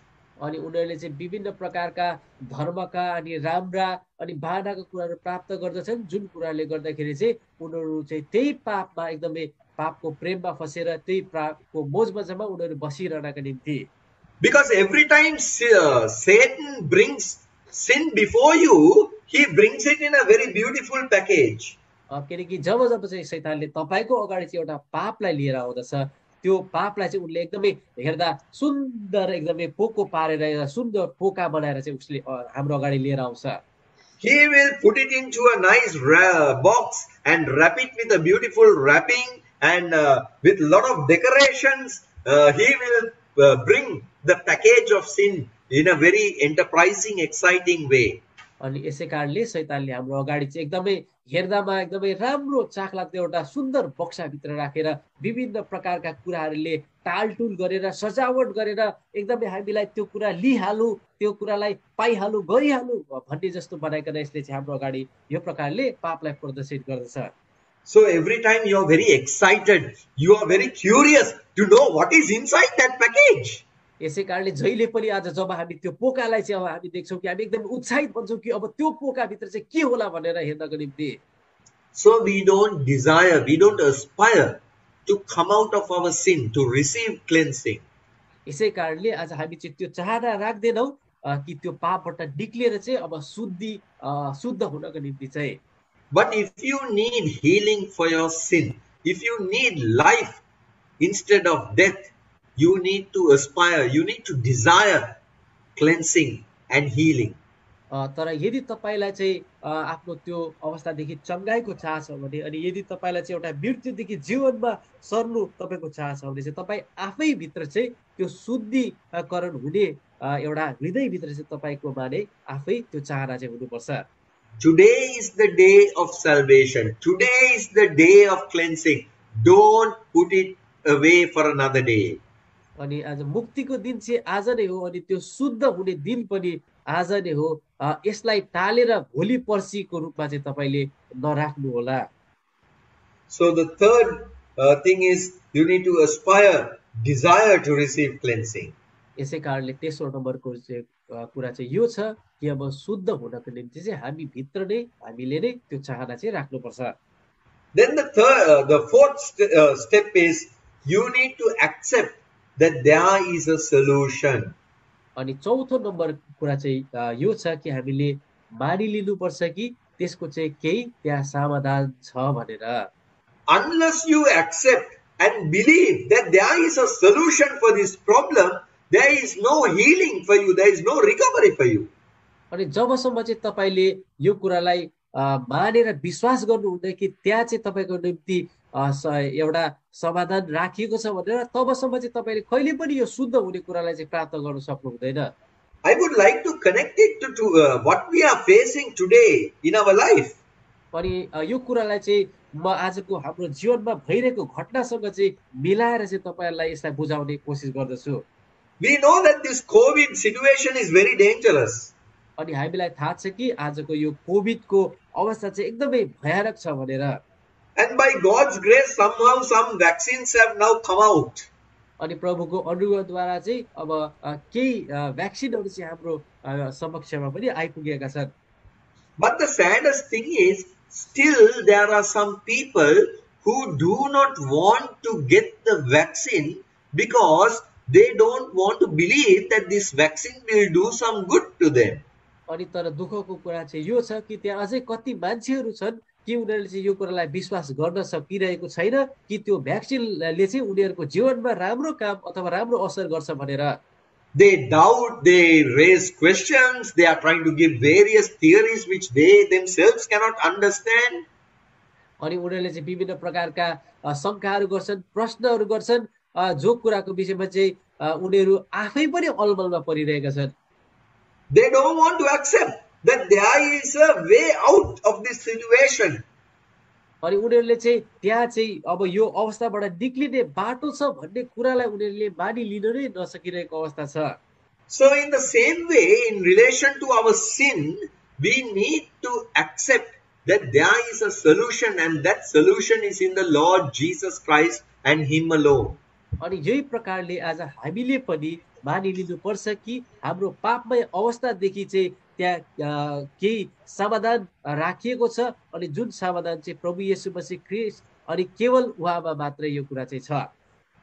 अनि उनीहरूले चाहिँ विभिन्न प्रकारका धर्मका अनि राम्रा अनि बाहनाका कुराहरू प्राप्त गर्दछन्, जुन कुराले गर्दाखेरि चाहिँ उनीहरू चाहिँ त्यही पापमा एकदमै पापको प्रेममा फसेर त्यही पापको मोज मजामा उनीहरू बसिरहनका निम्ति। Because every time Satan brings sin before you, he brings it in a very beautiful package. किनकि जब जब चाहिँ शैतानले तपाईँको अगाडि चाहिँ एउटा पापलाई लिएर आउँदछ, त्यो पापलाई चाहिँ उनले एकदमै हेर्दा सुन्दर एकदमै पोको पारेर एउटा सुन्दर पोका बनाएर चाहिँ उसले हाम्रो अगाडि लिएर आउँछ। He will put it into a nice box and wrap it with a beautiful wrapping and with a lot of decorations. He will bring the package of sin in a very enterprising, exciting way. अनि यसै कारणले शैतानले हाम्रो अगाडि चाहिँ एकदमै हेर्दामा एकदमै राम्रो चाखलाग्दो एउटा सुन्दर बक्साभित्र राखेर विभिन्न प्रकारका कुराहरूले टालटुल गरेर सजावट गरेर एकदमै हामीलाई त्यो कुरा लिइहालौँ, त्यो कुरालाई पाइहालौँ, गरिहालौँ भन्ने जस्तो बनाइकन यसले चाहिँ हाम्रो अगाडि यो प्रकारले पापलाई प्रदर्शित गर्दछ। So every time you are very excited, you are very curious to know what is inside that package. यसै कारणले जहिले पनि आज जब हामी त्यो पोकालाई चाहिँ अब हामी देख्छौँ कि हामी एकदम उत्साहित बन्छौँ कि अब त्यो पोकाभित्र चाहिँ के होला भनेर हेर्नको निम्ति। So we don't desire, we don't aspire to come out of our sin, to receive cleansing. यसै कारणले आज हामी चाहिँ त्यो चाहना राख्दैनौँ कि त्यो पापबाट निक्लिएर चाहिँ अब शुद्ध हुनको निम्ति चाहिँ। But if you need healing for your sin, if you need life instead of death, you need to aspire, you need to desire cleansing and healing. तर यदि तपाईँलाई चाहिँ आफ्नो त्यो अवस्थादेखि चङ्गाइको चाह छ भने अनि यदि तपाईँलाई चाहिँ एउटा मृत्युदेखि जीवनमा सर्नु तपाईँको चाह छ भने चाहिँ तपाईँ आफै भित्र चाहिँ त्यो शुद्धिकरण हुने एउटा हृदयभित्र चाहिँ तपाईँको माने आफै त्यो चाहना चाहिँ हुनुपर्छ। Today is the day of salvation. Today is the day of cleansing. Don't put it away for another day. अनि आज मुक्तिको दिन चाहिँ आज नै हो अनि त्यो शुद्ध हुने दिन पनि आज नै हो। यसलाई टालेर भोलि पर्सिको रूपमा चाहिँ तपाईँले नराख्नु होला। So the third thing is you need to aspire, desire to receive cleansing. यसै कारणले तेस्रो नम्बरको चाहिँ कुरा चाहिँ यो छ कि अब शुद्ध हुनको निम्ति चाहिँ हामी भित्र नै हामीले नै त्यो चाहना चाहिँ राख्नुपर्छ। Then the fourth step is you need to accept that there is a solution. अनि चौथो नम्बर कुरा चाहिँ यो छ कि हामीले मानिलिनुपर्छ कि त्यसको चाहिँ केही त्यहाँ समाधान छ भनेर। Unless you accept and believe that there is a solution for this problem, there is no healing for you, there is no recovery for you. अनि जबसम्म चाहिँ तपाईँले यो कुरालाई मानेर विश्वास गर्नुहुँदैन कि त्यहाँ चाहिँ तपाईँको निम्ति एउटा समाधान राखिएको छ भनेर तबसम्म चाहिँ तपाईँले कहिले पनि यो शुद्ध हुने कुरालाई चाहिँ प्राप्त गर्न सक्नु हुँदैन। I would like to connect it to what we are facing today in our life. अनि यो कुरालाई चाहिँ म आजको हाम्रो जीवनमा भइरहेको घटनासँग चाहिँ मिलाएर चाहिँ तपाईँहरूलाई यसलाई बुझाउने कोसिस गर्दछु। We know that this COVID situation is very dangerous. अनि हामीलाई थाहा छ कि आजको यो कोभिडको अवस्था चाहिँ एकदमै भयानक छ भनेर। And by God's grace, somehow some vaccines have now come out. अनि प्रभुको अनुग्रहद्वारा चाहिँ अब केही भ्याक्सिनहरू चाहिँ हाम्रो समक्षमा पनि आइपुगेका छन्। But the saddest thing is, still there are some people who do not want to get the vaccine because they don't want to believe that this vaccine will do some good to them. अनि तर दुःखको कुरा चाहिँ यो छ कि त्यहाँ अझै कति मान्छेहरू छन् कि उनीहरूले चाहिँ यो कुरालाई विश्वास गर्न सकिरहेको छैन कि त्यो भ्याक्सिनले चाहिँ उनीहरूको जीवनमा राम्रो काम अथवा राम्रो असर गर्छ भनेर। They doubt, they raise questions, they are trying to give various theories which they themselves cannot understand. अनि उनीहरूले चाहिँ विभिन्न प्रकारका शङ्काहरू गर्छन्, प्रश्नहरू गर्छन् जो कुराको विषयमा चाहिँ उनीहरू आफै पनि अलमलमा परिरहेका छन्। They don't want to accept that there is a way out of this situation. अनि उनीहरूले चाहिँ त्यहाँ चाहिँ अब यो अवस्थाबाट निक्लिने बाटो छ भन्ने कुरालाई उनीहरूले मानिलिन नै नसकिरहेको अवस्था छ। So in the same way, in relation to our sin, we need to accept that there is a solution, and that solution is in the Lord Jesus Christ and Him alone. अनि यही प्रकारले आज हामीले पनि मानिलिनुपर्छ कि हाम्रो पापमय अवस्थादेखि चाहिँ त्यहाँ केही समाधान राखिएको छ अनि जुन समाधान चाहिँ प्रभु येशू मसीह ख्रीष्ट अनि केवल उहाँमा मात्रै यो कुरा चाहिँ छ।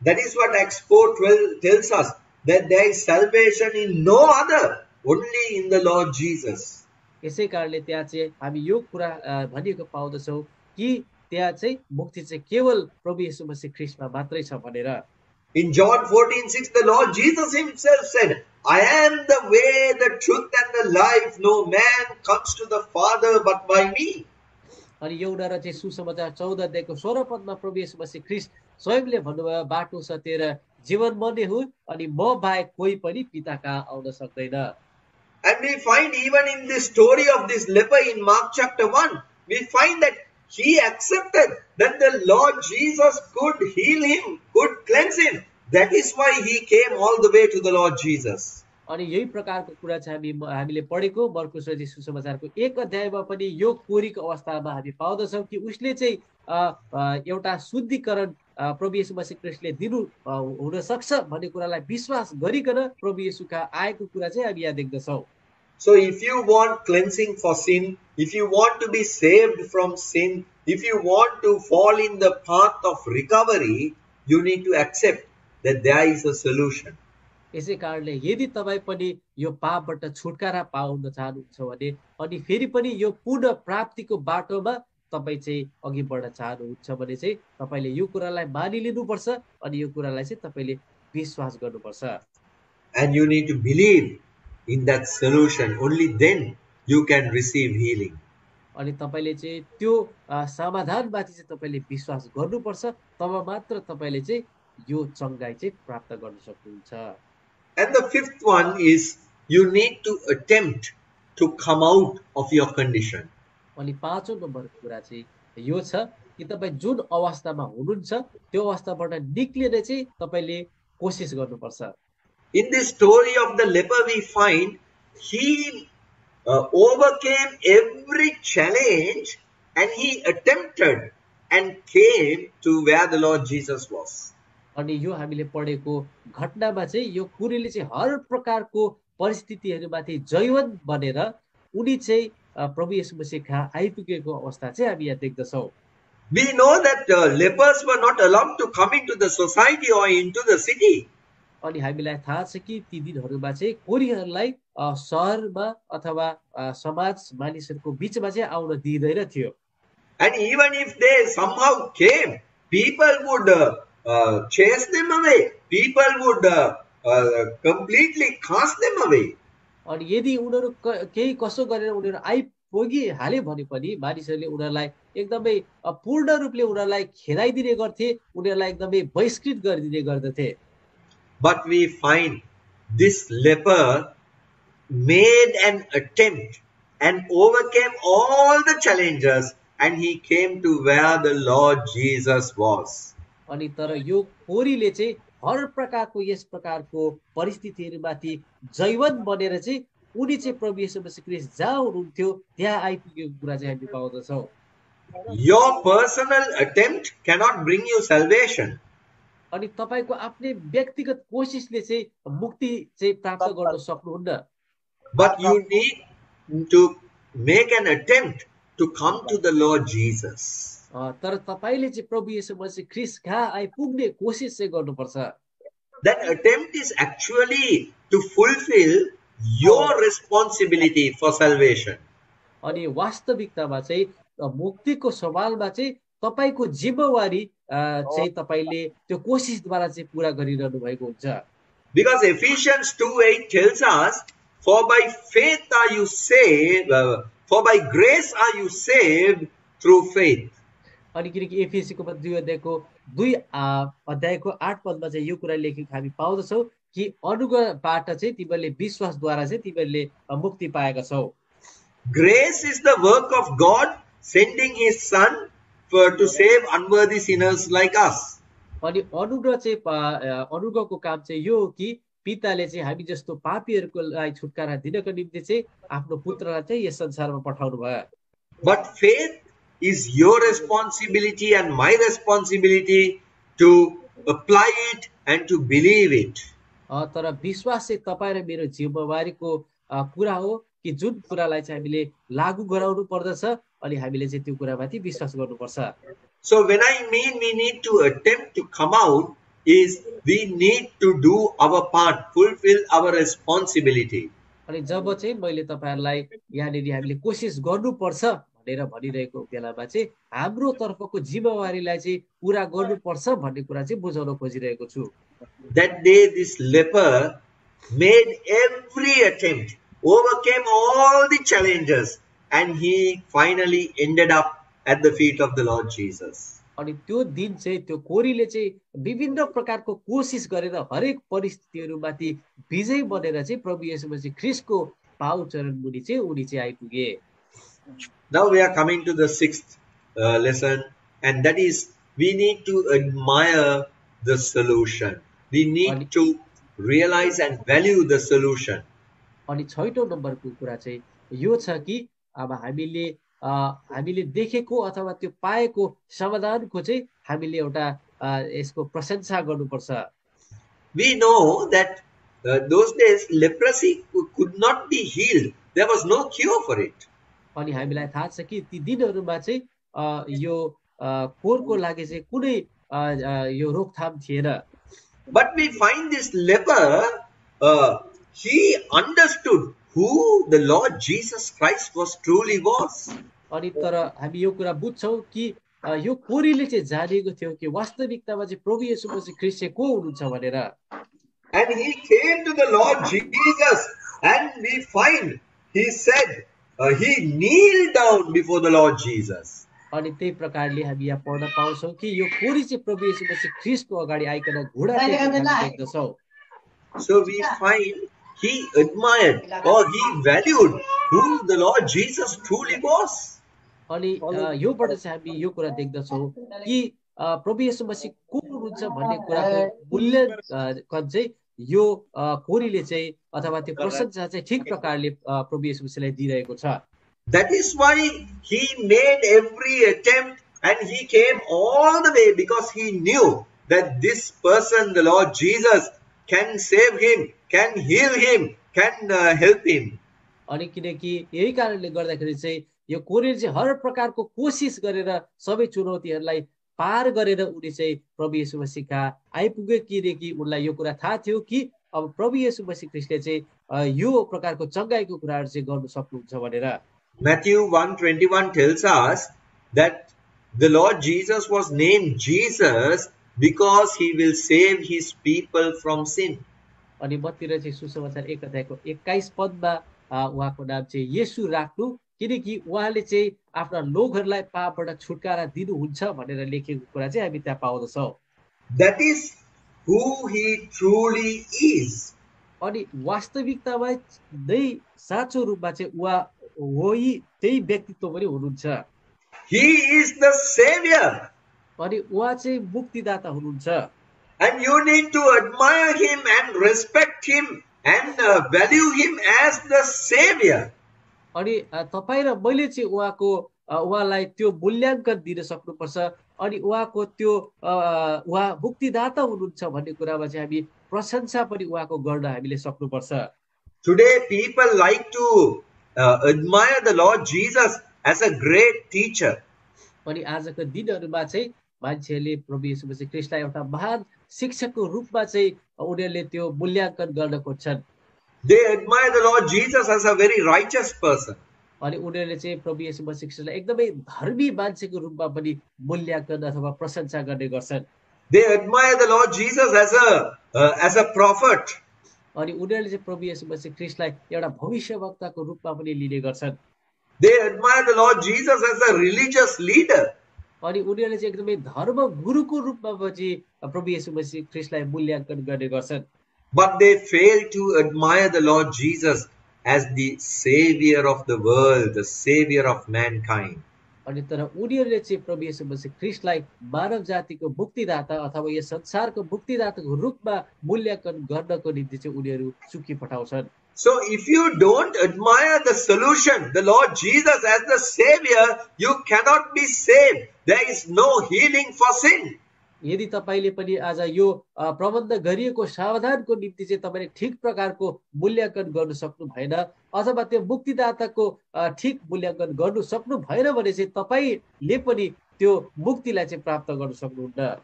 That is what Acts 4:12 tells us, that there is salvation in no other, only in the Lord Jesus. यसै कारणले त्यहाँ चाहिँ हामी यो कुरा भनिएको पाउँदछौँ कि त्यहाँ चाहिँ मुक्ति चाहिँ केवल प्रभु येशू मसीह ख्रीष्टमा मात्रै छ भनेर। In John 14:6, the Lord Jesus himself said, I am the way, the truth and the life. No man comes to the Father but by me. अनि एउटा र चाहिँ सुसमाचार 14 अध्यायको 16 पदमा प्रभु येशू मसीह ख्रीष्ट स्वयंले भन्नुभयो, बाटो सत्य र जीवन म नै हुँ अनि म बाहेक कोही पनि पिता कहाँ आउन सक्दैन। And we find even in this story of this leper in Mark chapter 1, we find that he accepted that the Lord Jesus could heal him, could cleanse him. That is why he came all the way to the Lord Jesus. अनि यही प्रकारको कुरा चाहिँ हामीले पढेको मर्कुस रचित सुसमाचारको 1 अध्यायमा पनि यो कोरीको अवस्थामा हामी पाउँदछौँ कि उसले चाहिँ एउटा शुद्धिकरण प्रभु येशू मसीह ख्रीष्टले दिनु हुन सक्छ भन्ने कुरालाई विश्वास गरिकन प्रभु येशूका आएको कुरा चाहिँ हामी यहाँ देख्दछौँ। So if you want cleansing for sin, if you want to be saved from sin, if you want to fall in the path of recovery, you need to accept that there is a solution. यसै कारणले यदि तपाईँ पनि यो पापबाट छुटकारा पाउन चाहनुहुन्छ भने अनि फेरि पनि यो पुनः प्राप्तिको बाटोमा तपाईँ चाहिँ अघि बढ्न चाहनुहुन्छ भने चाहिँ तपाईँले यो कुरालाई मानिलिनुपर्छ अनि यो कुरालाई चाहिँ तपाईँले विश्वास गर्नुपर्छ। And you need to believe in that solution. Only then you can receive healing. अनि तपाईँले चाहिँ त्यो समाधानमाथि चाहिँ तपाईँले विश्वास गर्नुपर्छ, तब मात्र तपाईँले चाहिँ यो चङ्गाई चाहिँ प्राप्त गर्न सक्नुहुन्छ। And the fifth one is you need to attempt to come out of your condition. अनि पाँचौं नम्बरको कुरा चाहिँ यो छ कि तपाईँ जुन अवस्थामा हुनुहुन्छ त्यो अवस्थाबाट निक्लिने चाहिँ तपाईँले कोसिस गर्नुपर्छ। In this story of the leper we find he overcame every challenge and he attempted and came to where the Lord Jesus was. अनि यो हामीले पढेको घटनामा चाहिँ यो कुरीले चाहिँ हर प्रकारको परिस्थितिहरूमाथि जयवन बनेर उनी चाहिँ प्रभु येशू मसीह कहाँ आइपुगेको अवस्था चाहिँ हामी यहाँ देख्दछौँ। We know that lepers were not allowed to come into the society or into the city. अनि हामीलाई थाहा छ कि ती दिनहरूमा चाहिँ कोरीहरूलाई शहरमा अथवा समाज मानिसहरूको बीचमा चाहिँ आउन दिइदैन थियो। And even if they somehow came, people would chase them away. People would completely cast them away. अनि यदि उनीहरू केही कसो गरेर उनीहरू आइपुगिहाले भने पनि मानिसहरूले उनीहरूलाई एकदमै पूर्ण रूपले उनीहरूलाई खेदाइदिने गर्थे, उनीहरूलाई एकदमै बहिष्कृत गरिदिने गर्दथे। But we find this leper made an attempt and overcame all the challenges and he came to where the Lord Jesus was. अनि तर यो कोरीले चाहिँ हर प्रकारको यस प्रकारको परिस्थितिहरूमाथि जैवन बनेर चाहिँ उनी चाहिँ प्रभु येशू मसीह ख्रीष्ट जहाँ हुनुहुन्थ्यो त्यहाँ आइपुगेको कुरा चाहिँ हामी पाउँदछौँ। Your personal attempt cannot bring you salvation. अनि तपाईको आफ्नै व्यक्तिगत कोसिसले चाहिँ मुक्ति चाहिँ प्राप्त गर्न सक्नुहुन्न। But you need to make an attempt to come to the Lord Jesus. तर तपाईले चाहिँ प्रभु येशू मसीह ख्रीष्ट कहाँ आइपुग्ने कोसिस चाहिँ गर्नुपर्छ। That attempt is actually to fulfill your responsibility for salvation. अनि वास्तविकतामा चाहिँ मुक्तिको सवालमा चाहिँ तपाईको जिम्मेवारी चाहिँ तपाईले त्यो कोसिसद्वारा चाहिँ पूरा गरिरहनु भएको हुन्छ। Because Ephesians 2:8 tells us, for by faith are you saved, for by grace are you saved through faith. अनि किनकि एफिसीको 2 अध्यायको 8 पदमा चाहिँ यो कुरा लेखेको हामी पाउँदछौँ कि अनुग्रहबाट चाहिँ तिमीहरूले विश्वासद्वारा चाहिँ तिमीहरूले मुक्ति पाएका छौ। Grace is the work of God sending his son to save unworthy sinners like us. अनि अनुग्रह चाहिँ अनुग्रहको काम चाहिँ यो हो कि पिताले चाहिँ हामी जस्तो पापीहरूको लागि छुटकारा दिनको निम्ति चाहिँ आफ्नो पुत्रलाई चाहिँ यस संसारमा पठाउनु भयो। But faith is your responsibility and my responsibility to apply it and to believe it. तर विश्वास चाहिँ तपाईँ र मेरो जिम्मेवारीको कुरा हो कि जुन कुरालाई चाहिँ हामीले लागू गराउनु पर्दछ अनि हामीले चाहिँ त्यो कुरामाथि विश्वास गर्नुपर्छ। So when I mean we need to attempt to come out, is we need to do our part, fulfill our responsibility. अनि जब चाहिँ मैले तपाईहरुलाई यहाँनिर हामीले कोसिस गर्नुपर्छ भनेर भनिरहेको बेलामा चाहिँ हाम्रो तर्फको जिम्मेवारीलाई चाहिँ पूरा गर्नुपर्छ भन्ने कुरा चाहिँ बुझाउन खोजिरहेको छु। That day this leper made every attempt, overcame all the challenges, and he finally ended up at the feet of the Lord Jesus. अनि त्यो दिन चाहिँ त्यो कोरीले चाहिँ विभिन्न प्रकारको कोसिस गरेर हरेक परिस्थितिहरुमाथि विजयी बनेर चाहिँ प्रभु येशू मसीह ख्रीष्टको पाउ चरण मुनि चाहिँ उनी चाहिँ आइपुगे। Now we are coming to the sixth lesson, and that is we need to admire the solution. We need to realize and value the solution. अनि छैटौं नम्बरको कुरा चाहिँ यो छ कि अब हामीले देखेको अथवा त्यो पाएको समाधानको चाहिँ हामीले एउटा यसको प्रशंसा गर्नुपर्छ। We know that those days leprosy could not be healed. There was no cure for it. अनि हामीलाई थाहा छ कि ती दिनहरुमा चाहिँ यो कोरको लागि चाहिँ कुनै यो रोकथाम थिएन। But we find this leper, he understood who the Lord Jesus Christ was truly was. अनि तर हामी यो कुरा बुझ्छौं कि यो कोरीले चाहिँ जानेको थियो कि वास्तविकतामा चाहिँ प्रभु येशू मसीह ख्रीष्ट चाहिँ को हुनुहुन्छ भनेर। And he came to the Lord Jesus, and we find he said he kneeled down before the Lord Jesus. अनि त्यही प्रकारले हामी यहाँ पढ्न पाउँछौं कि यो कोरी चाहिँ प्रभु येशू मसीह ख्रीष्टको अगाडि आइकन घुँडा टेकेको देख्दछौं। So we find he admired or he valued who the Lord Jesus truly was. अनि योबाट चाहिँ हामी यो कुरा देख्दछौं कि प्रभु येशू मसीह को हुनुहुन्छ भन्ने कुराको मूल्याङ्कन चाहिँ यो कोरीले चाहिँ अथवा त्यो प्रशंसा चाहिँ ठीक प्रकारले प्रभु येशू मसीहलाई दिइरहेको छ। That is why he made every attempt and he came all the way, because he knew that this person, the Lord Jesus, can save him, can heal him, can help him. अनि किनकि यही कारणले गर्दाखेरि चाहिँ यो कोरीले चाहिँ हर प्रकारको कोसिस गरेर सबै चुनौतीहरूलाई पार गरेर उनी चाहिँ प्रभु येशू मसीहका आइपुगे, किनकि उनलाई यो कुरा थाहा थियो कि अब प्रभु येशू मसीह ख्रीष्टले चाहिँ यो प्रकारको चंगाईको कुराहरु चाहिँ गर्न सक्नुहुन्छ भनेर। Matthew 1:21 tells us that the Lord Jesus was named Jesus because he will save his people from sin. अनि मत्तीतिर चाहिँ सुसमाचार 1 अध्यायको 21 पदमा उहाँको नाम चाहिँ येशू राख्नु, किनकि उहाँले चाहिँ आफ्ना लोकहरूलाई पापबाट छुटकारा दिनुहुन्छ भनेर लेखेको कुरा चाहिँ हामी त्यहाँ पाउँदछौं। That is who he truly is. अनि वास्तविकतामा नै साँचो रूपमा चाहिँ उहाँ वही त्यही व्यक्तित्व पनि हुनुहुन्छ। He is the Savior. अनि उहाँ चाहिँ मुक्तिदाता हुनुहुन्छ। And you need to admire him and respect him and value him as the Savior. अनि तपाई र मैले चाहिँ उहाँलाई त्यो मूल्याङ्कन दिन सक्नुपर्छ अनि उहाँको त्यो उहाँ मुक्तिदाता हुनुहुन्छ भन्ने कुरामा चाहिँ हामी प्रशंसा पनि उहाँको गर्न हामीले सक्नुपर्छ। Today people like to admire the Lord Jesus as a great teacher. अनि आजको दिनहरुमा चाहिँ मान्छेले प्रभु येशू मसीह ख्रीष्टलाई एउटा महान शिक्षकको रूपमा चाहिँ उनीहरुले त्यो मूल्याङ्कन गर्न खोज्छन्। They admire the Lord Jesus as a very righteous person. अनि उनीहरुले चाहिँ प्रभु येशू मसीह ख्रीष्टलाई एकदमै धर्मी मान्छेको रूपमा पनि मूल्याङ्कन अथवा प्रशंसा गर्ने गर्छन्। They admire the Lord Jesus as a prophet. अनि उनीहरुले चाहिँ प्रभु येशू मसीह ख्रीष्टलाई एउटा भविष्यवक्ताको रूपमा पनि लिने गर्छन्। They admire the Lord Jesus as a religious leader. अनि उनीहरुले चाहिँ एकदमै धर्म गुरुको रूपमा पनि प्रभु येशू मसीह ख्रीष्टलाई मूल्याङ्कन गर्ने गर्छन्। But they fail to admire the Lord Jesus as the Savior of the world, the Savior of mankind. अनि तर उनीहरुले चाहिँ प्रभु येशू मसीह ख्रीष्टलाई मानव जातिको मुक्तिदाता अथवा यो संसारको मुक्तिदाताको रूपमा मूल्याङ्कन गर्नको निम्ति चाहिँ उनीहरु चुकी पठाउँछन्। So if you don't admire the solution, the Lord Jesus as the Savior, you cannot be saved. There is no healing for sin. यदि तपाईले पनि आज यो प्रबन्ध गरिएको सावधानको निम्ति चाहिँ तपाईले ठिक प्रकारको मूल्याङ्कन गर्न सक्नु भएन अथवा त्यो मुक्तिदाताको ठिक मूल्याङ्कन गर्नु सक्नु भएन भने चाहिँ तपाईले पनि त्यो मुक्तिलाई चाहिँ प्राप्त गर्न सक्नुहुन्न।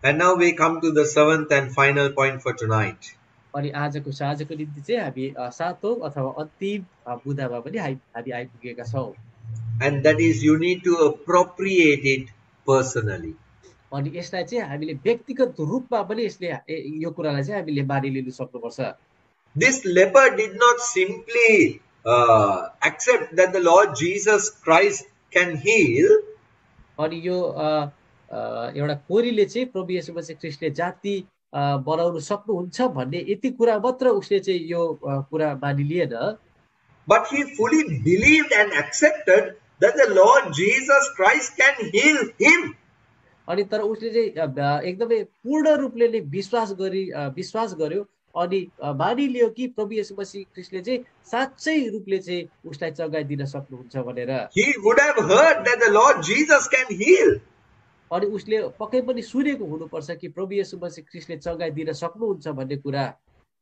And now we come to the seventh and final point for tonight. अनि आजको साँझको निम्ति चाहिँ हामी सातौं अथवा अन्तिम बुँदामा पनि हामी आइपुगेका छौं। And that is you need to appropriate it personally. अनि यसलाई चाहिँ हामीले व्यक्तिगत रूपमा पनि यसले यो कुरालाई चाहिँ हामीले मानिलिनु सक्नुपर्छ। This leper did not simply accept that the Lord Jesus Christ can heal. अनि यो एउटा कोरीले चाहिँ प्रभु येशू मसीह ख्रीष्टले जाति बनाउन सक्नुहुन्छ भन्ने यति कुरा मात्र उसले चाहिँ यो कुरा मानिलिएन। But he fully believed and accepted that the Lord Jesus Christ can heal him. अनि तर उसले चाहिँ एकदमै पूर्ण रूपले नै विश्वास गर्यो अनि मानिलियो कि प्रभु येशू मसीह ख्रीष्टले चाहिँ साच्चै रूपले चाहिँ उसलाई चंगाइदिन सक्नुहुन्छ भनेर। He would have heard that the Lord Jesus can heal. अनि उसले पक्कै पनि सुनेको हुनुपर्छ कि प्रभु येशू मसीह ख्रीष्टले चंगाइदिन सक्नुहुन्छ भन्ने कुरा।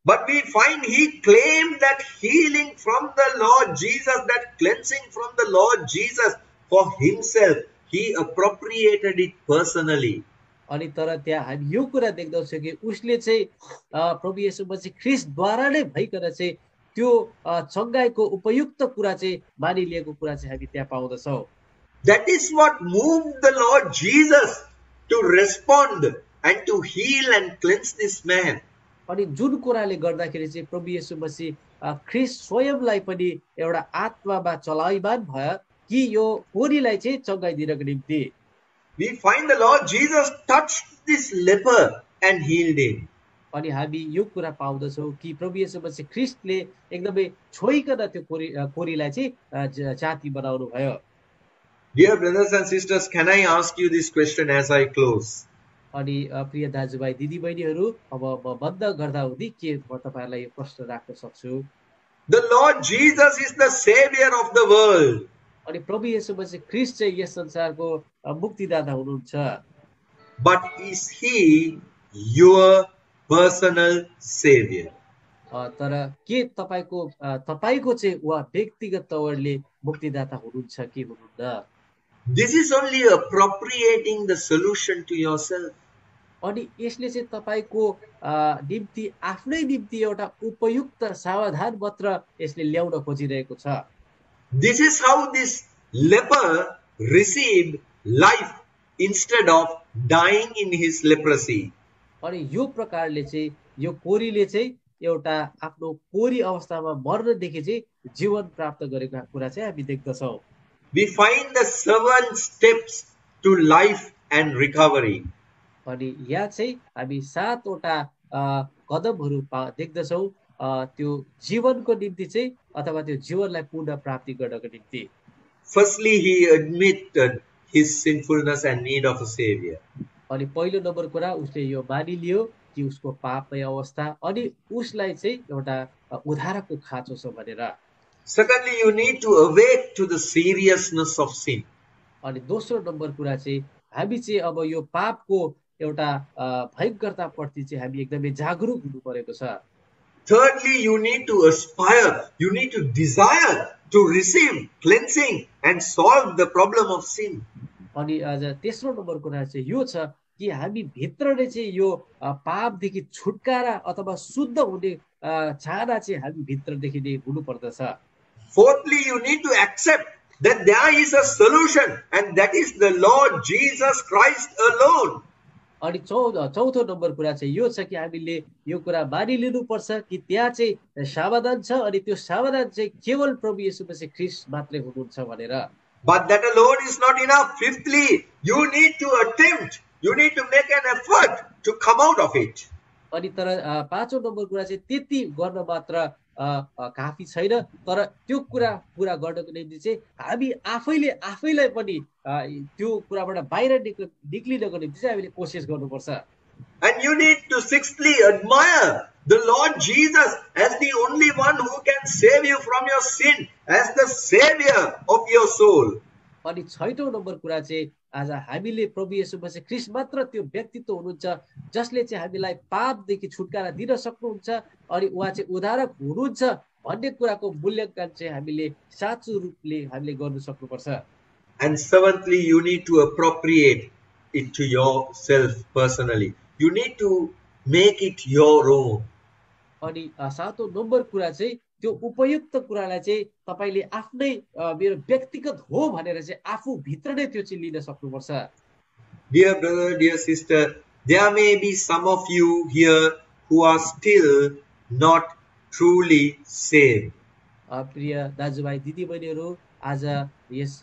But we find he claimed that healing from the Lord Jesus, that cleansing from the Lord Jesus for himself. He appropriated it personally. अनि तर त्यहाँ हामी यो कुरा देख्दछौँ कि उसले चाहिँ प्रभु येशू मसीह ख्रीष्टद्वारा नै भइकन चाहिँ त्यो चंगाइको उपयुक्त कुरा चाहिँ मानिलिएको कुरा चाहिँ हामी त्यहाँ पाउँदछौँ। That is what moved the Lord Jesus to respond and to heal and cleanse this man. अनि जुन कुराले गर्दाखेरि चाहिँ प्रभु येशू मसीह ख्रीष्ट स्वयंलाई पनि एउटा आत्मामा चलायमान भयो कि यो कोरीलाई चाहिँ चंगाइदिनको निम्ति। We find the Lord Jesus touched this leper and healed him. अनि हामी यो कुरा पाउँदछौँ कि प्रभु येशू मसीह ख्रीष्टले एकदमै छोइकन त्यो कोरीलाई चाहिँ जाति बनाउनु भयो। Dear brothers and sisters, can I ask you this question as I close? अनि प्रिय दाजुभाइ दिदीबहिनीहरू अब म बन्द गर्दा हुँदै के म तपाईहरुलाई यो प्रश्न राख्न सक्छु। The Lord Jesus is the savior of the world. अनि प्रभु येशू मसीह ख्रीष्ट चाहिँ यस संसारको मुक्तिदाता हुनुहुन्छ। But is he your personal savior? तर के तपाईको चाहिँ वा व्यक्तिगत तवरले मुक्तिदाता हुनुहुन्छ कि हुनुहुन्न? This is only appropriating the solution to yourself. अनि यसले चाहिँ तपाईको निम्ति आफ्नै निम्ति एउटा उपयुक्त समाधान मात्र यसले ल्याउन खोजिरहेको छ। This is how this leper received life instead of dying in his leprosy. अनि यो प्रकारले चाहिँ यो कोरीले चाहिँ एउटा आफ्नो कोरी अवस्थामा मर्नदेखि चाहिँ जीवन प्राप्त गरेको कुरा चाहिँ हामी देख्दछौँ। We find the 7 steps to life and recovery. अनि यहाँ चाहिँ हामी 7 वटा कदमहरू देख्दछौँ त्यो जीवनको निम्ति चाहिँ अथवा त्यो जीवनलाई पुनः प्राप्ति गर्नको निम्ति। Firstly, he admitted his sinfulness and need of a savior. अनि पहिलो नम्बर कुरा उसले यो मानिलियो कि उसको पापमय अवस्था अनि उसलाई चाहिँ एउटा उद्धारको खाँचो छ भनेर। Secondly, you need to awake to the seriousness of sin. अनि दोस्रो नम्बर कुरा चाहिँ हामी चाहिँ अब यो पापको एउटा भयंकरता प्रति चाहिँ हामी एकदमै जागरुक हुनु परेको छ। Thirdly, you need to aspire, you need to desire to receive cleansing and solve the problem of sin. अनि आज तेस्रो नम्बर कुरा चाहिँ यो छ कि हामी भित्र नै चाहिँ यो पापदेखि छुटकारा अथवा शुद्ध हुने चाहना चाहिँ हामी भित्रदेखि नै हुनु पर्दछ। Fourthly, you need to accept that there is a solution and that is the Lord Jesus Christ alone. अनि चौथो नम्बर कुरा चाहिँ यो छ कि हामीले यो कुरा मानिलिनु पर्छ कि त्यहाँ चाहिँ समाधान छ अनि त्यो समाधान चाहिँ केवल प्रभु येशू मसीह ख्रीष्ट मात्रै हुनुहुन्छ भनेर। But that alone is not enough. Fifthly, you need to attempt, you need to make an effort to come out of it. अनि तर पाँचौं नम्बर कुरा चाहिँ त्यति गर्न मात्र काफी छैन तर त्यो कुरा पूरा गर्नको निम्ति चाहिँ हामी आफैलाई पनि त्यो कुराबाट बाहिर निक्लिनको निम्ति चाहिँ हामीले कोसिस गर्नुपर्छ। And you need to sixthly admire the Lord Jesus as the only one who can save you from your sin, as the savior of your soul. अनि छैटौं नम्बर कुरा चाहिँ आज हामीले प्रभु येशू मसीह ख्रीष्ट मात्र त्यो व्यक्तित्व हुनुहुन्छ जसले चाहिँ हामीलाई पापदेखि छुटकारा दिन सक्नुहुन्छ अनि उहाँ चाहिँ उद्धारक हुनुहुन्छ भन्ने कुराको मूल्याङ्कन चाहिँ हामीले साँचो रूपले हामीले गर्न सक्नुपर्छ। And seventhly, you need to appropriate it to yourself personally. You need to make it your own. अनि सातौं नम्बर कुरा चाहिँ त्यो उपयुक्त कुरालाई चाहिँ तपाईले आफ्नै मेरो व्यक्तिगत हो भनेर चाहिँ आफू भित्र नै त्यो चाहिँ लिन सक्नुपर्छ। Dear brother, dear sister, there may be some of you here who are still not truly saved. प्रिय दाजुभाइ दिदीबहिनीहरू आज यस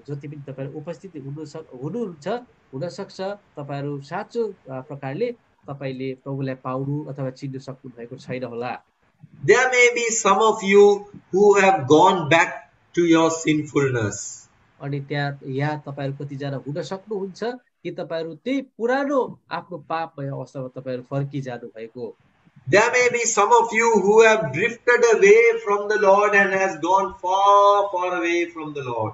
जति पनि तपाईहरु उपस्थित हुनुहुन्छ हुन सक्छ तपाईहरु साँचो प्रकारले तपाईले प्रभुलाई पाउनु अथवा चिन्न सक्नु भएको छैन होला। There may be some of you who have gone back to your sinfulness. अनि यहाँ तपाईहरु कति जना हुन सक्नुहुन्छ कि तपाईहरु त्यही पुरानो आफ्नो पापमय अवस्थामा तपाईहरु फर्किजानु भएको। There may be some of you who have drifted away from the Lord and has gone far, far away from the Lord.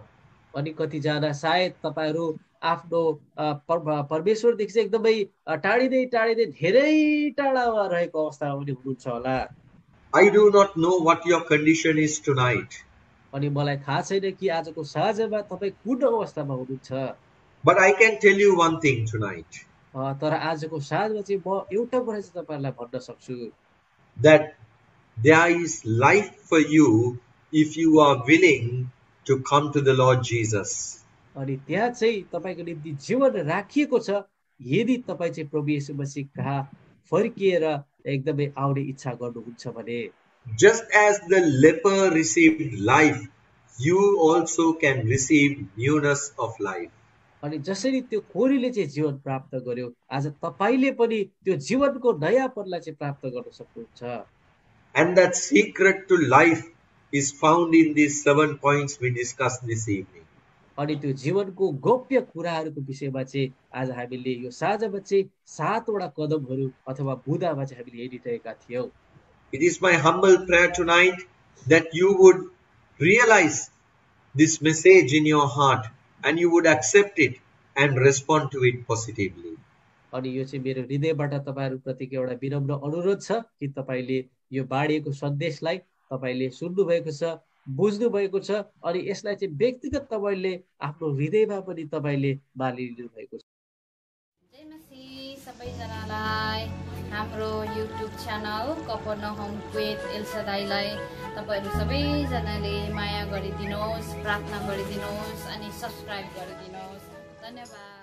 अनि कति जना सायद तपाईहरु आफ्नो परमेश्वरदेखि चाहिँ एकदमै टाढिदै धेरै टाढामा रहेको अवस्थामा पनि हुनुहुन्छ होला। I do not know what your condition is tonight. अनि मलाई थाहा छैन कि आजको साँझमा तपाई कुन अवस्थामा हुनुहुन्छ। But I can tell you one thing tonight. तर आजको साँझमा चाहिँ म एउटा कुरा चाहिँ तपाईहरुलाई भन्न सक्छु that there is life for you if you are willing to come to the Lord Jesus. अनि त्यहाँ चाहिँ तपाईको निम्ति जीवन राखिएको छ यदि तपाई चाहिँ प्रभु येशू मसीह कहाँ फर्किएर एकदमै आउने इच्छा गर्नुहुन्छ भने। Just as the leper received life, you also can receive newness of life. अनि जसरी त्यो खोरीले चाहिँ जीवन प्राप्त गर्यो आज तपाईले पनि त्यो जीवनको नयाँपनलाई चाहिँ प्राप्त गर्न सक्नुहुन्छ। And that secret to life is found in these 7 points we discussed this evening. अनि त्यो जीवनको गोप्य कुराहरूको विषयमा चाहिँ आज हामीले यो साँझमा चाहिँ 7 वटा कदमहरू अथवा बुँदामा चाहिँ हामीले हेरिरहेका थियौं। It is my humble prayer tonight that you would realize this message in your heart and you would accept it and respond to it positively. अनि यो चाहिँ मेरो हृदयबाट तपाईहरु प्रतिको एउटा विनम्र अनुरोध छ कि तपाईले यो बाँडिएको सन्देशलाई तपाईले सुन्नु भएको छ बुझ्नु भएको छ अनि यसलाई चाहिँ व्यक्तिगत तपाईले आफ्नो हृदयमा पनि तपाईले मानिलिनु भएको छ। जय मसीह सबैजनालाई हाम्रो युट्युब च्यानल कफरनहुम विथ एल्सादाईलाई तपाईहरु सबैजनाले माया गरिदिनुहोस् प्रार्थना गरिदिनुहोस् अनि सब्स्क्राइब गरिदिनुहोस्। धन्यवाद।